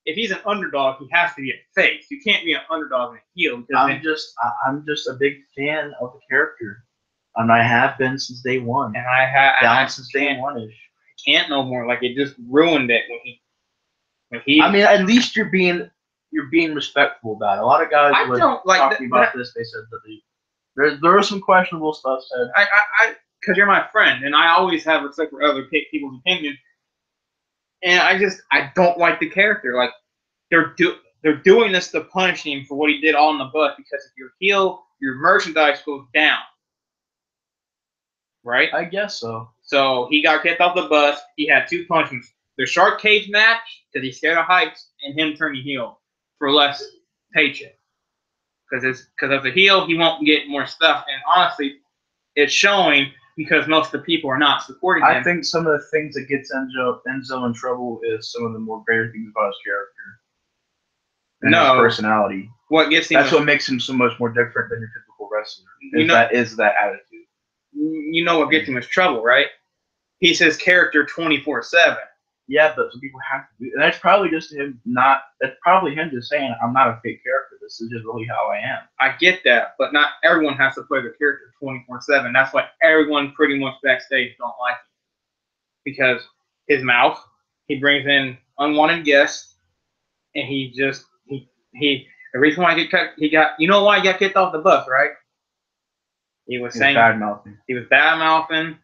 if he's an underdog, he has to be a face. You can't be an underdog and a heel. I'm just a big fan of the character, and I have been since day one. And I have since day one-ish. I can't no more. Like it just ruined it when he. I mean, at least you're being respectful about it. A lot of guys were talking about this. They said that there was some questionable stuff said. Because you're my friend, and I always have respect for other people's opinions. And I don't like the character. Like they're doing this to punish him for what he did all in the bus. Because if you're heel, your merchandise goes down, right? I guess so. So he got kicked off the bus. He had 2 punishments: the shark cage match because he's scared of heights, and him turning heel for less paycheck. Because as a heel, he won't get more stuff. And honestly, it's showing. Because most of the people are not supporting him. I think some of the things that gets Enzo in trouble is some of the more greater things about his character. And his personality. What gets him? That's what makes him so much more different than your typical wrestler. Is that attitude. You know what gets him is trouble, right? He's his character 24/7. Yeah, but some people have to do, and that's probably just him that's probably him just saying, I'm not a fake character. This is just really how I am. I get that, but not everyone has to play the character 24/7. That's why everyone pretty much backstage don't like him. Because his mouth, he brings in unwanted guests, and the reason why you know why he got kicked off the bus, right? He was bad-mouthing. He was bad-mouthing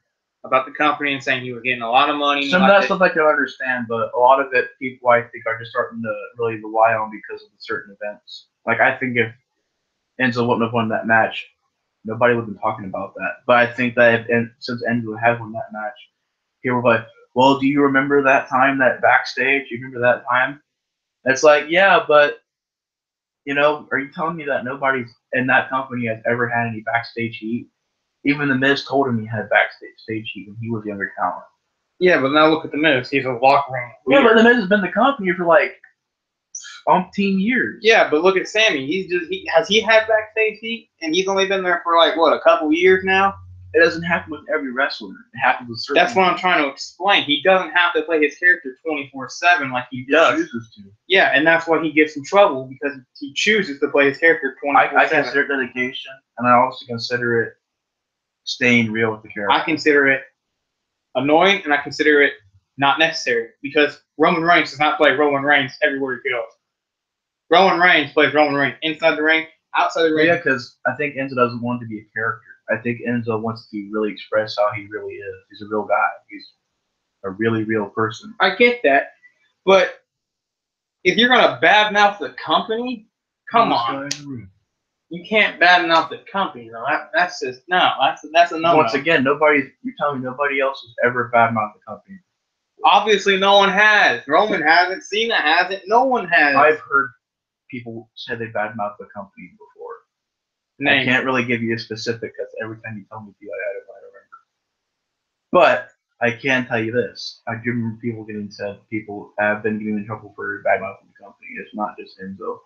about the company and saying he was getting a lot of money. Some of that stuff I can understand, but a lot of it people I think are just starting to really rely on because of the certain events. Like I think if Enzo wouldn't have won that match, nobody would have been talking about that. But I think that since Enzo has won that match, people were like, well, do you remember that time that backstage? You remember that time? It's like, yeah, but, are you telling me that nobody in that company has ever had any backstage heat? Even The Miz told him he had backstage heat when he was younger talent. Yeah, but now look at The Miz. He's a locker room leader. Yeah, but The Miz has been in the company for like umpteen years. Yeah, but look at Sammy. Has he had backstage heat? And he's only been there for like, what, a couple years now? It doesn't happen with every wrestler. It happens with certain. That's what I'm trying to explain. He doesn't have to play his character 24/7 like he does. He chooses to. Yeah, and that's why he gets in trouble, because he chooses to play his character 24/7. I consider it dedication, and I also consider it staying real with the character. I consider it annoying, and I consider it not necessary, because Roman Reigns does not play Roman Reigns everywhere he goes. Roman Reigns plays Roman Reigns inside the ring, outside the ring. Yeah, because I think Enzo doesn't want to be a character. I think Enzo wants to really express how he really is. He's a real guy. He's a really real person. I get that, but if you're gonna badmouth the company, come on. You can't badmouth the company, though. That's just no. That's a no. Once again, you're telling me nobody else has ever badmouthed the company. Obviously, no one has. Roman hasn't. Cena hasn't. No one has. I've heard people say they badmouthed the company before. I can't really give you a specific because every time you tell me, I don't remember. But I can tell you this: I do remember people have been getting in trouble for badmouthing the company. It's not just Enzo.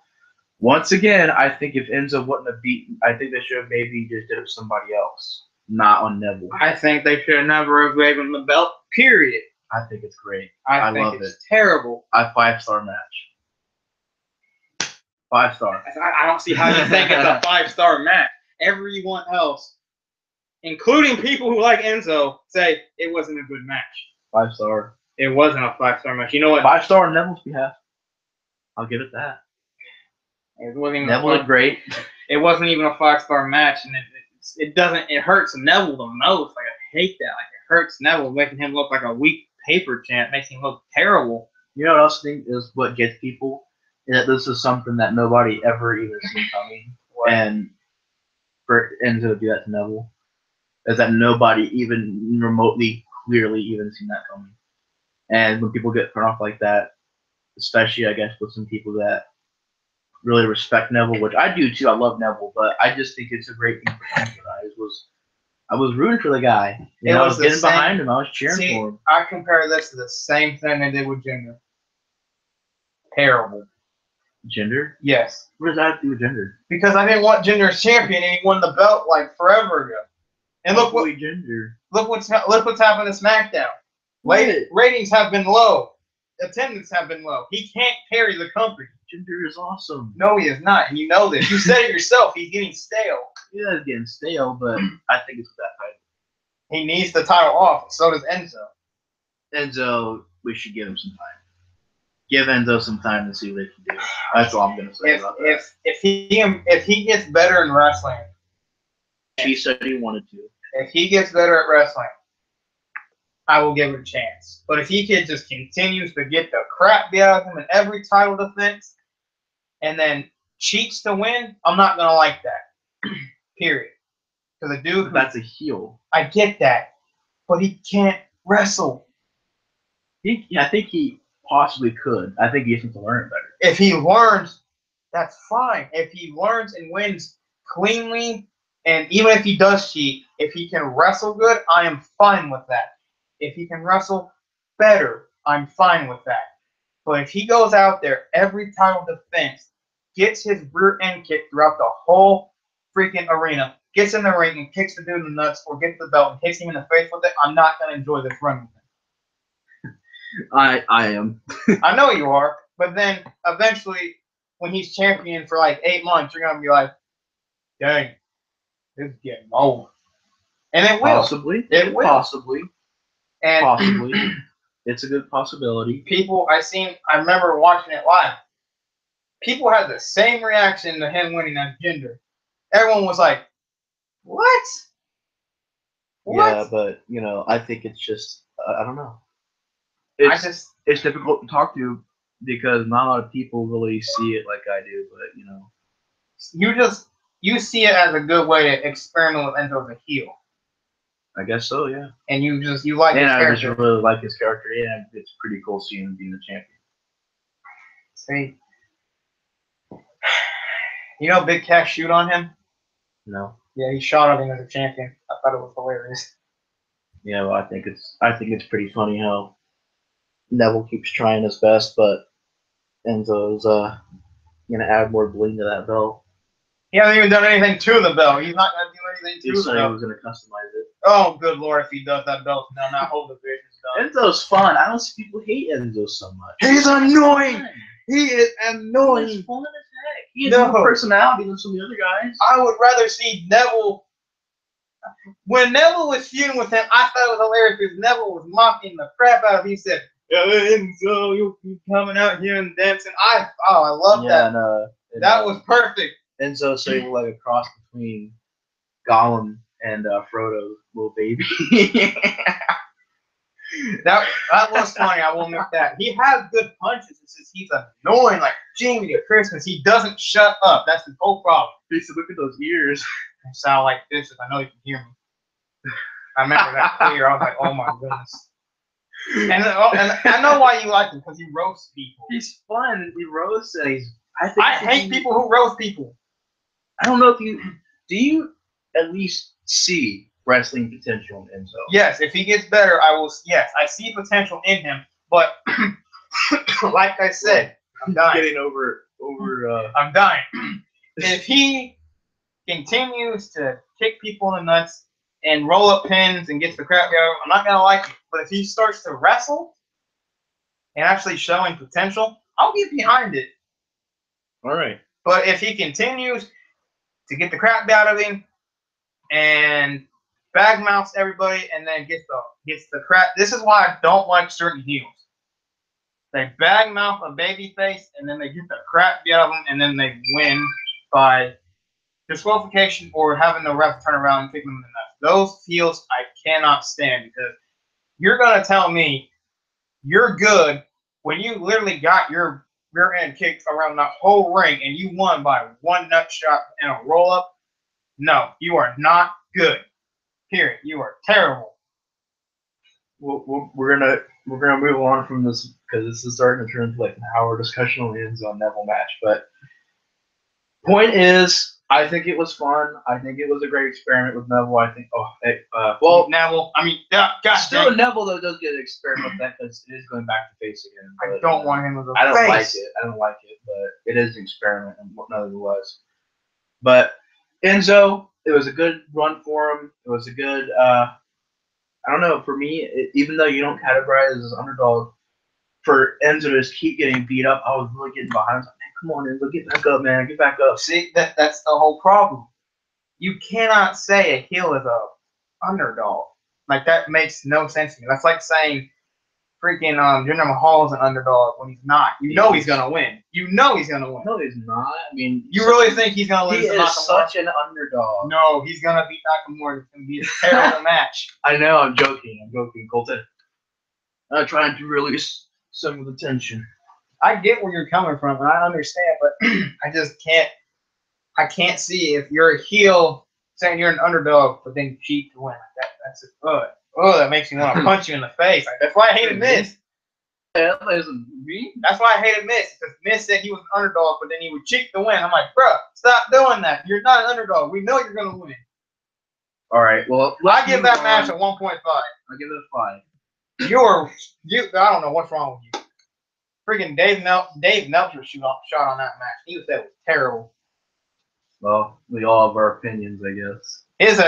Once again, I think if Enzo wouldn't have beaten, I think they should have maybe just did it with somebody else, not on Neville. I think they should have never have given him the belt. Period. I think it's great. I love it. It's terrible. A 5-star match. 5-star. I don't see how you think it's a 5-star match. Everyone else, including people who like Enzo, say it wasn't a good match. 5-star. It wasn't a 5-star match. You know what? 5-star on Neville's behalf. I'll give it that. It wasn't even Neville looked great. It wasn't even a 5-star match, and it hurts Neville the most. Like, I hate that. Like, it hurts Neville, making him look like a weak paper champ, makes him look terrible. You know what else I think is what gets people? Is that this is something that nobody ever even seen coming. And for Enzo to do that to Neville is that nobody even remotely clearly even seen that coming. And when people get thrown off like that, especially I guess with some people that really respect Neville, which I do too. I love Neville, but I just think it's a great thing for him. I was rooting for the guy. I was getting behind him. I was cheering for him. I compare this to the same thing they did with Jinder. Terrible. Jinder? Yes. What does that have to do with Jinder? Because I didn't want Jinder as champion, and he won the belt like forever ago. And look what's happened to SmackDown. Ratings have been low. Attendance have been low. He can't carry the company. Jinder is awesome. No, he is not. And you know this. You said it yourself. He's getting stale. Yeah, he's getting stale, but I think it's that title. He needs the title off. So does Enzo. Enzo, we should give him some time. Give Enzo some time to see what he can do. That's all I'm gonna say about that. If he gets better in wrestling, he said he wanted to. If he gets better at wrestling, I will give it a chance. But if he just continues to get the crap beat out of him in every title defense, and then cheats to win, I'm not gonna like that. Period. Because the dude, that's a heel. I get that, but he can't wrestle. I think he possibly could. I think he needs to learn better. If he learns, that's fine. If he learns and wins cleanly, and even if he does cheat, if he can wrestle good, I am fine with that. If he can wrestle better, I'm fine with that. But if he goes out there every title defense, gets his rear end kicked throughout the whole freaking arena, gets in the ring and kicks the dude in the nuts, or gets the belt and kicks him in the face with it, I'm not going to enjoy this run with him. I am. I know you are, but then eventually, when he's champion for like 8 months, you're going to be like, dang, this is getting old. And it will. Possibly. It will. Possibly. And possibly. It's a good possibility. People, I remember watching it live. People had the same reaction to him winning as Jinder. Everyone was like, what? Yeah, but, I think it's just, I don't know. It's difficult to talk to because not a lot of people really see it like I do, but, you see it as a good way to experiment with Enzo as a heel. I guess so, yeah. And you like his I just character. really like his character. Yeah, it's pretty cool seeing him being the champion. See, you know, Big Cass shoot on him. No. Yeah, he shot at him as a champion. I thought it was hilarious. Yeah, well, I think it's pretty funny how Neville keeps trying his best, but Enzo's gonna add more bling to that belt. He hasn't even done anything to the belt. He's not gonna do anything to the belt. He was gonna customize it. Oh, good lord! If he does that belt, no, not whole division's done. Enzo's fun. I don't see people hate Enzo so much. He's annoying. He is annoying. He's fun as heck. He has more personality than some of the other guys. I would rather see Neville. When Neville was feuding with him, I thought it was hilarious because Neville was mocking the crap out of him. He said, Enzo, you coming out here and dancing. I love that. That was perfect. Enzo so you like a cross between Gollum and Frodo's little baby. that was funny. I will admit that. He has good punches. It's just he's annoying like Jamie at Christmas. He doesn't shut up. That's his whole problem. He said, look at those ears. I sound like this if I know you can hear me. I remember that clear. I was like, oh my goodness. And I know why you like him, because he roasts people. He's fun. He roasts and I hate people who roast people. I don't know if you at least see wrestling potential in Enzo. Yes, if he gets better, yes, I see potential in him, but like I said, I'm dying. Getting over I'm dying. If he continues to kick people in the nuts and roll up pins and gets the crap out of him, I'm not gonna like it. But if he starts to wrestle and actually showing potential, I'll get behind it. All right. But if he continues to get the crap out of him and bagmouths everybody and then gets the crap, this is why I don't like certain heels. They bagmouth a babyface and then they get the crap out of them and then they win by disqualification or having the ref turn around and kick them in the nuts. Those heels I cannot stand because you're gonna tell me you're good when you literally got your rear end kicked around the whole ring and you won by one nut shot and a roll up. No, you are not good. Period. You are terrible. We're gonna move on from this because this is starting to turn into like an hour discussion on the Enzo Neville match. But point is, I think it was fun. I think it was a great experiment with Neville. I think. Neville. I mean, God. Still, Neville though does get an experiment with that because it is going back to face again. But, I don't want him as a face. I don't like it, but it is an experiment, and nonetheless. But Enzo, it was a good run for him. It was a good. I don't know. For me, even though you don't categorize as an underdog, for Enzo to just keep getting beat up, I was really getting behind. I was like, man, come on, Enzo, get back up, man, get back up. See, that's the whole problem. You cannot say a heel is a underdog. Like, that makes no sense to me. That's like saying freaking Jinder Mahal is an underdog when he's not. You know he's gonna win. You know he's gonna win. No, he's not. I mean, you really think he's gonna lose? He is such an underdog. No, he's gonna beat Nakamura. It's gonna be a terrible match. I know. I'm joking, Colton. I'm trying to release some of the tension. I get where you're coming from, and I understand, but I just can't. I can't see if you're a heel saying you're an underdog, but then cheat to win. That's just that makes me want to punch you in the face. Like, that's why I hated Miz. Yeah, that isn't me. That's why I hated Miz, because Miz said he was an underdog, but then he would cheat to win. I'm like, bro, stop doing that. You're not an underdog. We know you're gonna win. All right. Well, I give that match a 1.5. I give it a 5. I don't know what's wrong with you. Freaking Dave Meltzer shot on that match. He said it was terrible. Well, we all have our opinions, I guess.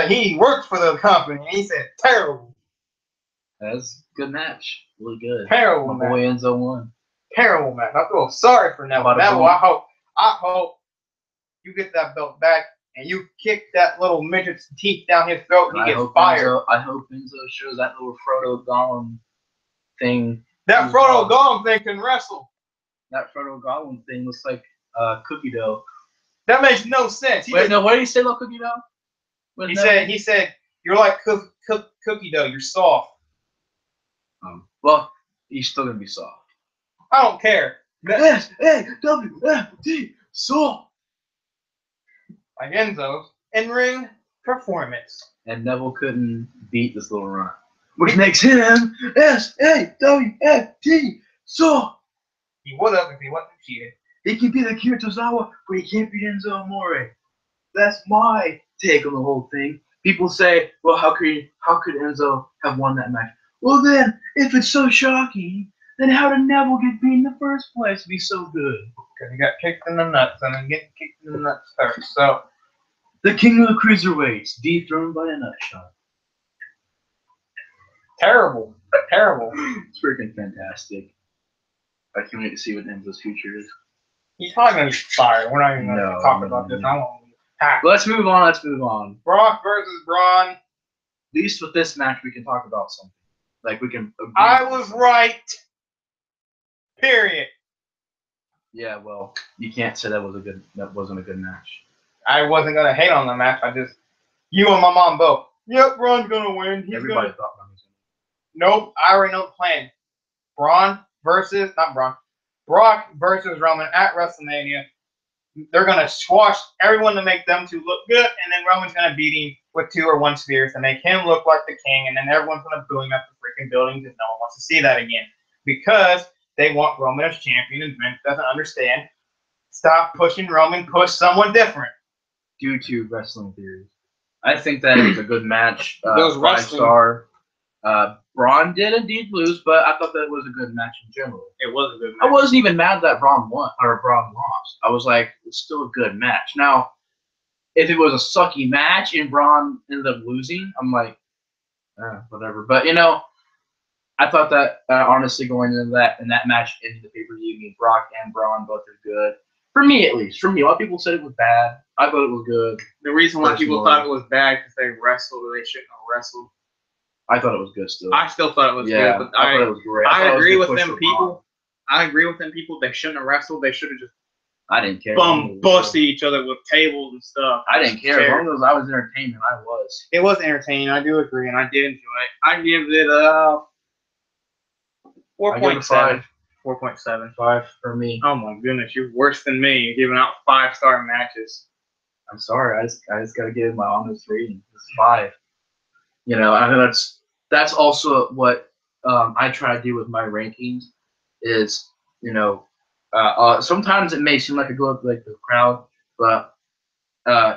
He worked for the company, and he said terrible. That's a good match. Really good. Terrible My boy Enzo won. Terrible match. I feel sorry for Neville. I hope you get that belt back and you kick that little midget's teeth down his throat and he gets fired. I hope Enzo shows that little Frodo Gollum thing. That Frodo Gollum thing can wrestle. That Frodo Gollum thing looks like cookie dough. That makes no sense. What did he say about cookie dough? He said you're like cookie dough. You're soft. Well, he's still gonna be soft. I don't care. S-A-W-F-T, soft. like Enzo's in-ring performance. And Neville couldn't beat this little runt, which makes him SAWFT. So He would have if he wasn't cheated. he can beat Akira Tozawa, but he can't beat Enzo Amore. That's my take on the whole thing. People say, well, how could Enzo have won that match? Well, then, if it's so shocking, then how did Neville get beat in the first place? Be so good. Because he got kicked in the nuts, and then getting kicked in the nuts first. So the king of the cruiserweights, dethroned by a nutshot. Terrible. It's freaking fantastic. I can't wait to see what Enzo's future is. He's probably going to be fired. We're not even going to talk about this. I won't hack. Let's move on. Brock versus Braun. At least with this match, we can talk about something. Like, we can agree. I was right. Period. Yeah, well, you can't say that wasn't a good match. I wasn't going to hate on the match. You and my mom both. Yep, Braun's going to win. Everybody thought Braun was going to win. Nope, I already know the plan. Brock versus Roman at WrestleMania. They're going to squash everyone to make them two look good, and then Roman's going to beat him with 2 or 1 spears to make him look like the king, and then everyone's going to boo him at the freaking building because no one wants to see that again. Because they want Roman as champion, and Vince doesn't understand. Stop pushing Roman, push someone different. Due to wrestling theories. I think that is a good match. Those 5-star. Braun did indeed lose, but I thought that was a good match in general. It was a good match. I wasn't even mad that Braun won or Braun lost. I was like, it's still a good match. Now, if it was a sucky match and Braun ended up losing, I'm like, whatever. But I thought that honestly going into that match into the pay-per-view, I mean, Brock and Braun both are good. For me, at least. For me, a lot of people said it was bad. I thought it was good. The reason why people thought it was bad because they wrestled or they shouldn't have wrestled. I thought it was good still. I still thought it was good. But I thought it was great. I agree with them people. I agree with them people. They shouldn't have wrestled. They should have just I didn't care. Busted each other with tables and stuff. I didn't care. As long as I was entertained, I was. It was entertaining. I do agree, and I did enjoy it. I give it 4.7. 4.7. 5 for me. Oh my goodness, you're worse than me. You're giving out 5-star matches. I'm sorry. I just gotta give my honest rating. It's 5. I know that's also what I try to do with my rankings. Is sometimes it may seem like I go up like the crowd, but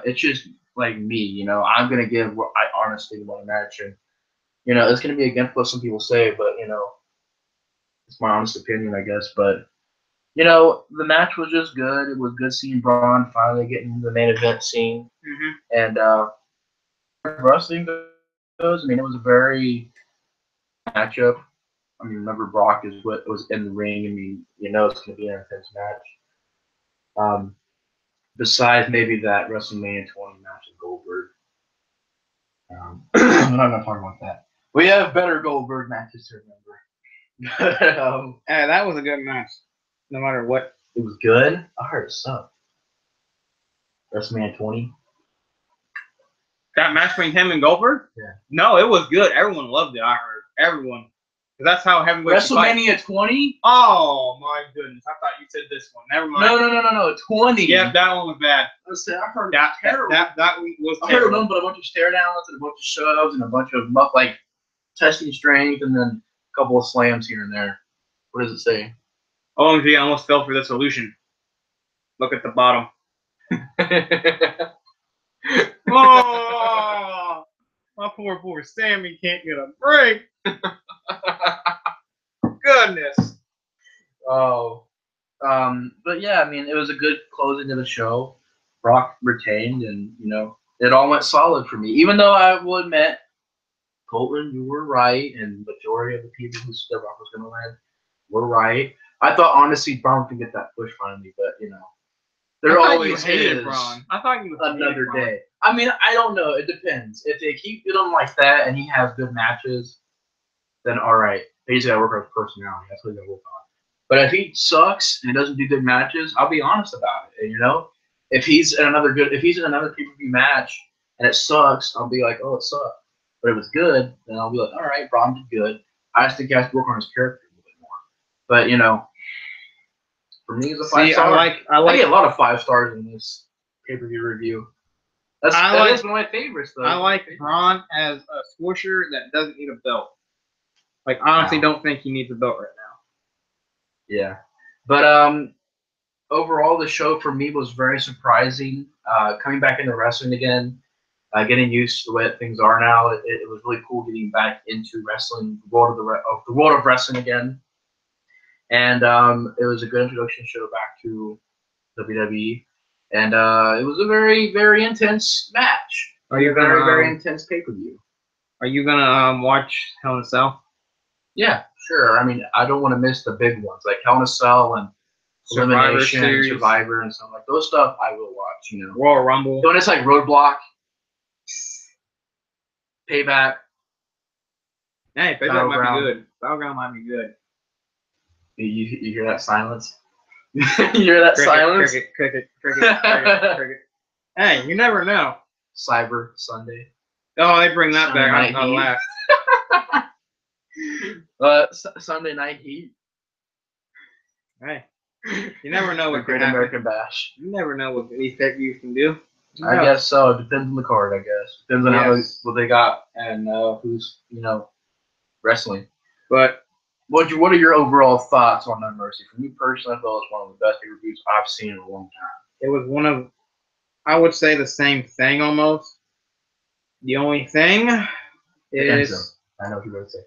it's just like me. I'm gonna give what I honestly want to match, and it's gonna be against what some people say, but it's my honest opinion, I guess. But the match was just good. It was good seeing Braun finally getting the main event scene, and wrestling goes. I mean, it was a very matchup. I mean, remember Brock is what was in the ring. I mean, it's going to be an intense match. Besides maybe that WrestleMania 20 match with Goldberg. I'm not going to talk about that. We have better Goldberg matches to remember. That was a good match. No matter what. It was good? I heard it sucked. WrestleMania 20. That match between him and Goldberg? Yeah. No, it was good. Everyone loved it, I heard. Everyone. Because that's how heavyweights WrestleMania 20? Oh, my goodness. I thought you said this one. Never mind. No. 20. Yeah, that one was bad. I heard that terrible. That one was terrible. I heard nothing but a bunch of stare downs and a bunch of shoves and a bunch of testing strength and then a couple of slams here and there. What does it say? OMG, I almost fell for the solution. Look at the bottom. Oh, my poor Sammy can't get a break. Goodness. Oh. But yeah, I mean, it was a good closing to the show. Brock retained, and it all went solid for me. Even though I will admit, Colton, you were right, and the majority of the people who said Brock was going to win were right. I thought honestly Braun could get that push finally, but there always is Braun. I thought you another day. I mean, I don't know. It depends. If they keep him like that and he has good matches, then all right. He's got to work on his personality. That's what he's got to work on. But if he sucks and he doesn't do good matches, I'll be honest about it. And, if he's in another pay-per-view match and it sucks, I'll be like, oh, it sucked. But if it's good, then I'll be like, all right, Braun did good. I just think he has to work on his character a little bit more. But for me, it's a 5-star. I like I get a lot of 5 stars in this pay-per-view review. That is one of my favorites, though. I like Braun as a squisher that doesn't need a belt. Like, honestly, don't think he needs a belt right now. Yeah, but overall, the show for me was very surprising. Coming back into wrestling again, getting used to the way things are now. It was really cool getting back into wrestling, the world of wrestling again, and it was a good introduction show back to WWE, and it was a very, very intense match. Are you very, gonna, very intense pay-per-view? Are you gonna watch Hell in a Cell? Yeah, sure. I mean, I don't want to miss the big ones like Hell in a Cell and Elimination, Survivor, and something like those stuff. I will watch. You know, Royal Rumble. when it's like Roadblock, Payback. Hey, Payback might be good. Battleground might be good. You hear that silence? You hear that silence? Cricket. Hey, you never know. Cyber Sunday. Oh, they bring that back. I'll laugh. Sunday Night Heat. Hey, you never know what Great American Bash. You never know what these pay-per-views can do. I guess so. It depends on the card. I guess depends on what they got and who's wrestling. But what are your overall thoughts on No Mercy? For me personally, I thought it was one of the best pay-per-views I've seen in a long time. It was one of, I would say, the same thing almost. The only thing is Enzo. I know what you're going to say.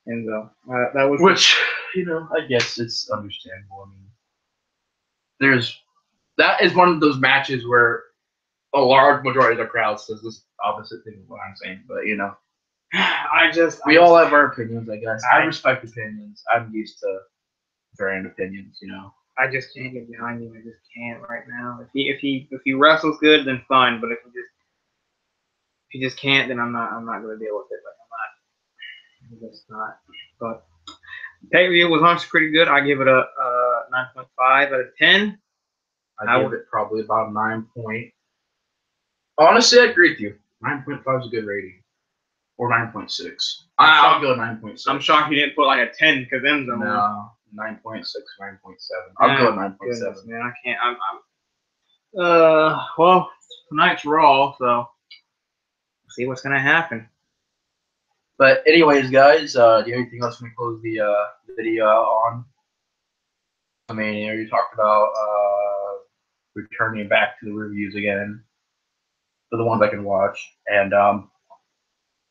Enzo. That was which I guess it's understandable. I mean, that is one of those matches where a large majority of the crowd says this opposite thing of what I'm saying, but we all have our opinions, I guess. I respect opinions. I'm used to varying opinions, I just can't get behind him. I just can't right now. If he wrestles good, then fine. But if he just can't, then I'm not gonna deal with it. I'm just not. But pay-per-view was honestly pretty good. I give it a 9.5 out of 10. I give it probably about 9 point. Honestly, I agree with you. 9.5 is a good rating. Or 9.6. I'll go 9.6. I'm shocked you didn't put like a 10 because Enzo. No, 9.6, 9.7. I'll go 9.7. Man, I can't. Well, tonight's Raw, so we'll see what's gonna happen. But anyways, guys, do you have anything else we close the video on? I mean, you talked about returning back to the reviews again for the ones I can watch, and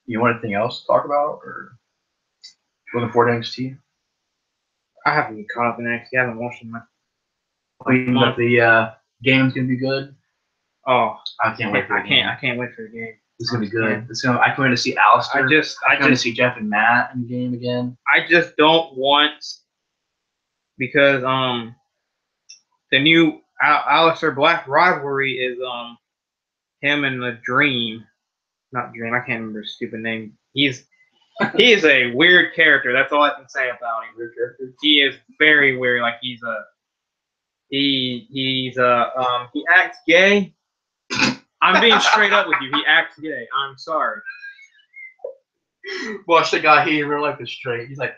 you want anything else to talk about, or looking forward to NXT? I haven't been caught up in NXT. I haven't watched them. But the game's gonna be good. Oh, I can't wait for the game. I can't wait for the game. It's gonna be good. I can't wait to see Alistair. I can't wait to see Jeff and Matt in the game again. I just don't want, because the new Alistair Black rivalry is him and the Dream. Not Dream. I can't remember his stupid name. He is a weird character. That's all I can say about him. Weird character. He is very weird. Like he acts gay. I'm being straight up with you. He acts gay. I'm sorry. Watch the guy he in real life is straight. He's like,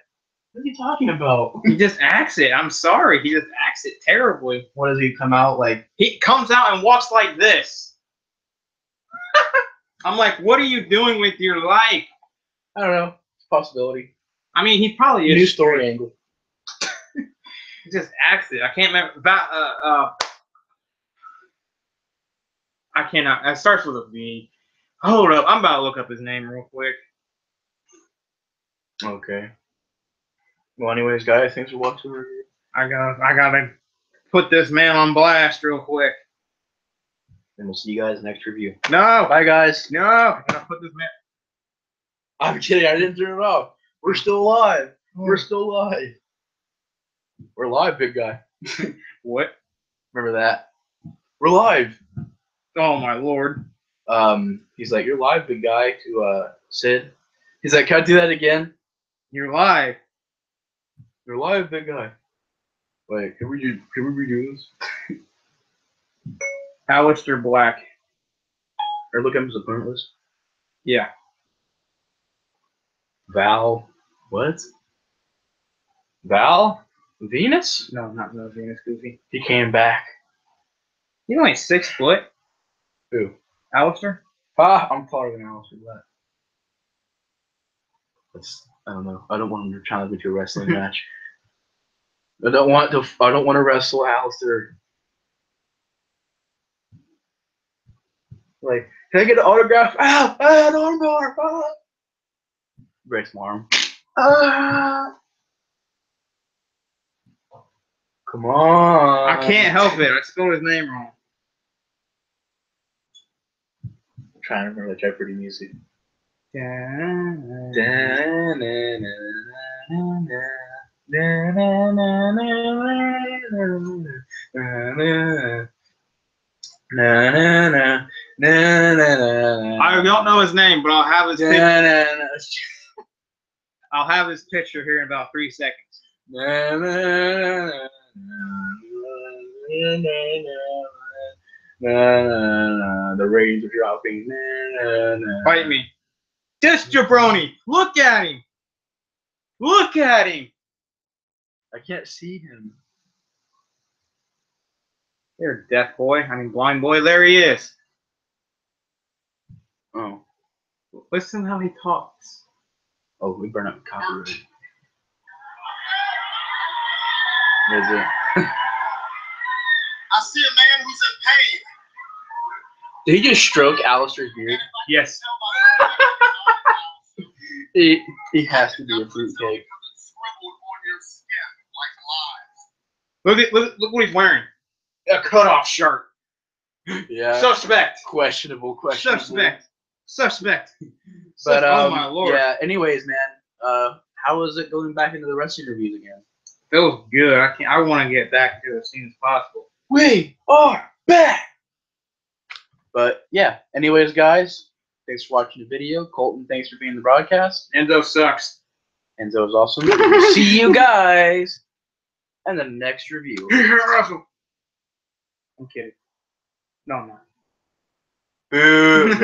what is he talking about? He just acts it. I'm sorry. He just acts it terribly. What does he come out like? He comes out and walks like this. I'm like, what are you doing with your life? I don't know. It's a possibility. I mean, he probably is. New story angle. He just acts it. I can't remember. I cannot. It starts with a V. Hold up. I'm about to look up his name real quick. Okay. Well, anyways, guys, thanks for watching the review. I gotta put this man on blast real quick. And we'll see you guys next review. No. Bye, guys. No. I gotta put this man. I'm kidding. I didn't turn it off. We're still live. We're still live. We're live, big guy. What? Remember that? We're live. Oh my lord. He's like, you're live, big guy, to Sid. He's like, can I do that again? You're live. You're live, big guy. Wait, can we redo this? Alistair Black. Or look at his opponent list. Yeah. Val. What? Val? Venus? No, not Venus, Goofy. He came back. He's only 6 foot. Who? Alistair? I'm taller than Alistair Black. I don't know. I don't want him to challenge me to a wrestling match. I don't want to wrestle Alistair. Like, can I get an autograph? Ah, an autograph. Ah. Breaks my arm. Ah. Come on. I can't help it. I spelled his name wrong. I'm trying to remember the Jeopardy music. Yeah. I don't know his name, but I'll have his picture. I'll have his picture here in about 3 seconds. The ratings are dropping. Fight me. This jabroni. Look at him. Look at him. I can't see him. There, deaf boy. I mean, blind boy. There he is. Oh. Listen how he talks. Oh, we burn up copyright. Is it? I see a man who's in pain. Did he just stroke Alistair's beard? Yes. He has to be a fruitcake. Look what he's wearing. A cutoff shirt. Yeah. Suspect. Questionable. Suspect. But oh my lord. yeah. Anyways, man, how is it going back into the wrestling reviews again? Feels good. I want to get back to it as soon as possible. We are back. But yeah. Anyways, guys, thanks for watching the video. Colton, thanks for being in the broadcast. Enzo sucks. Enzo's awesome. See you guys in the next review. Russell. I'm kidding. No, I'm not. Boo.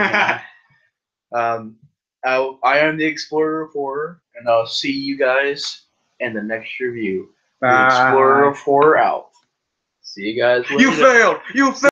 I am the Explorer Reporter, and I'll see you guys in the next review. The Explorer Reporter out. See you guys later. You failed.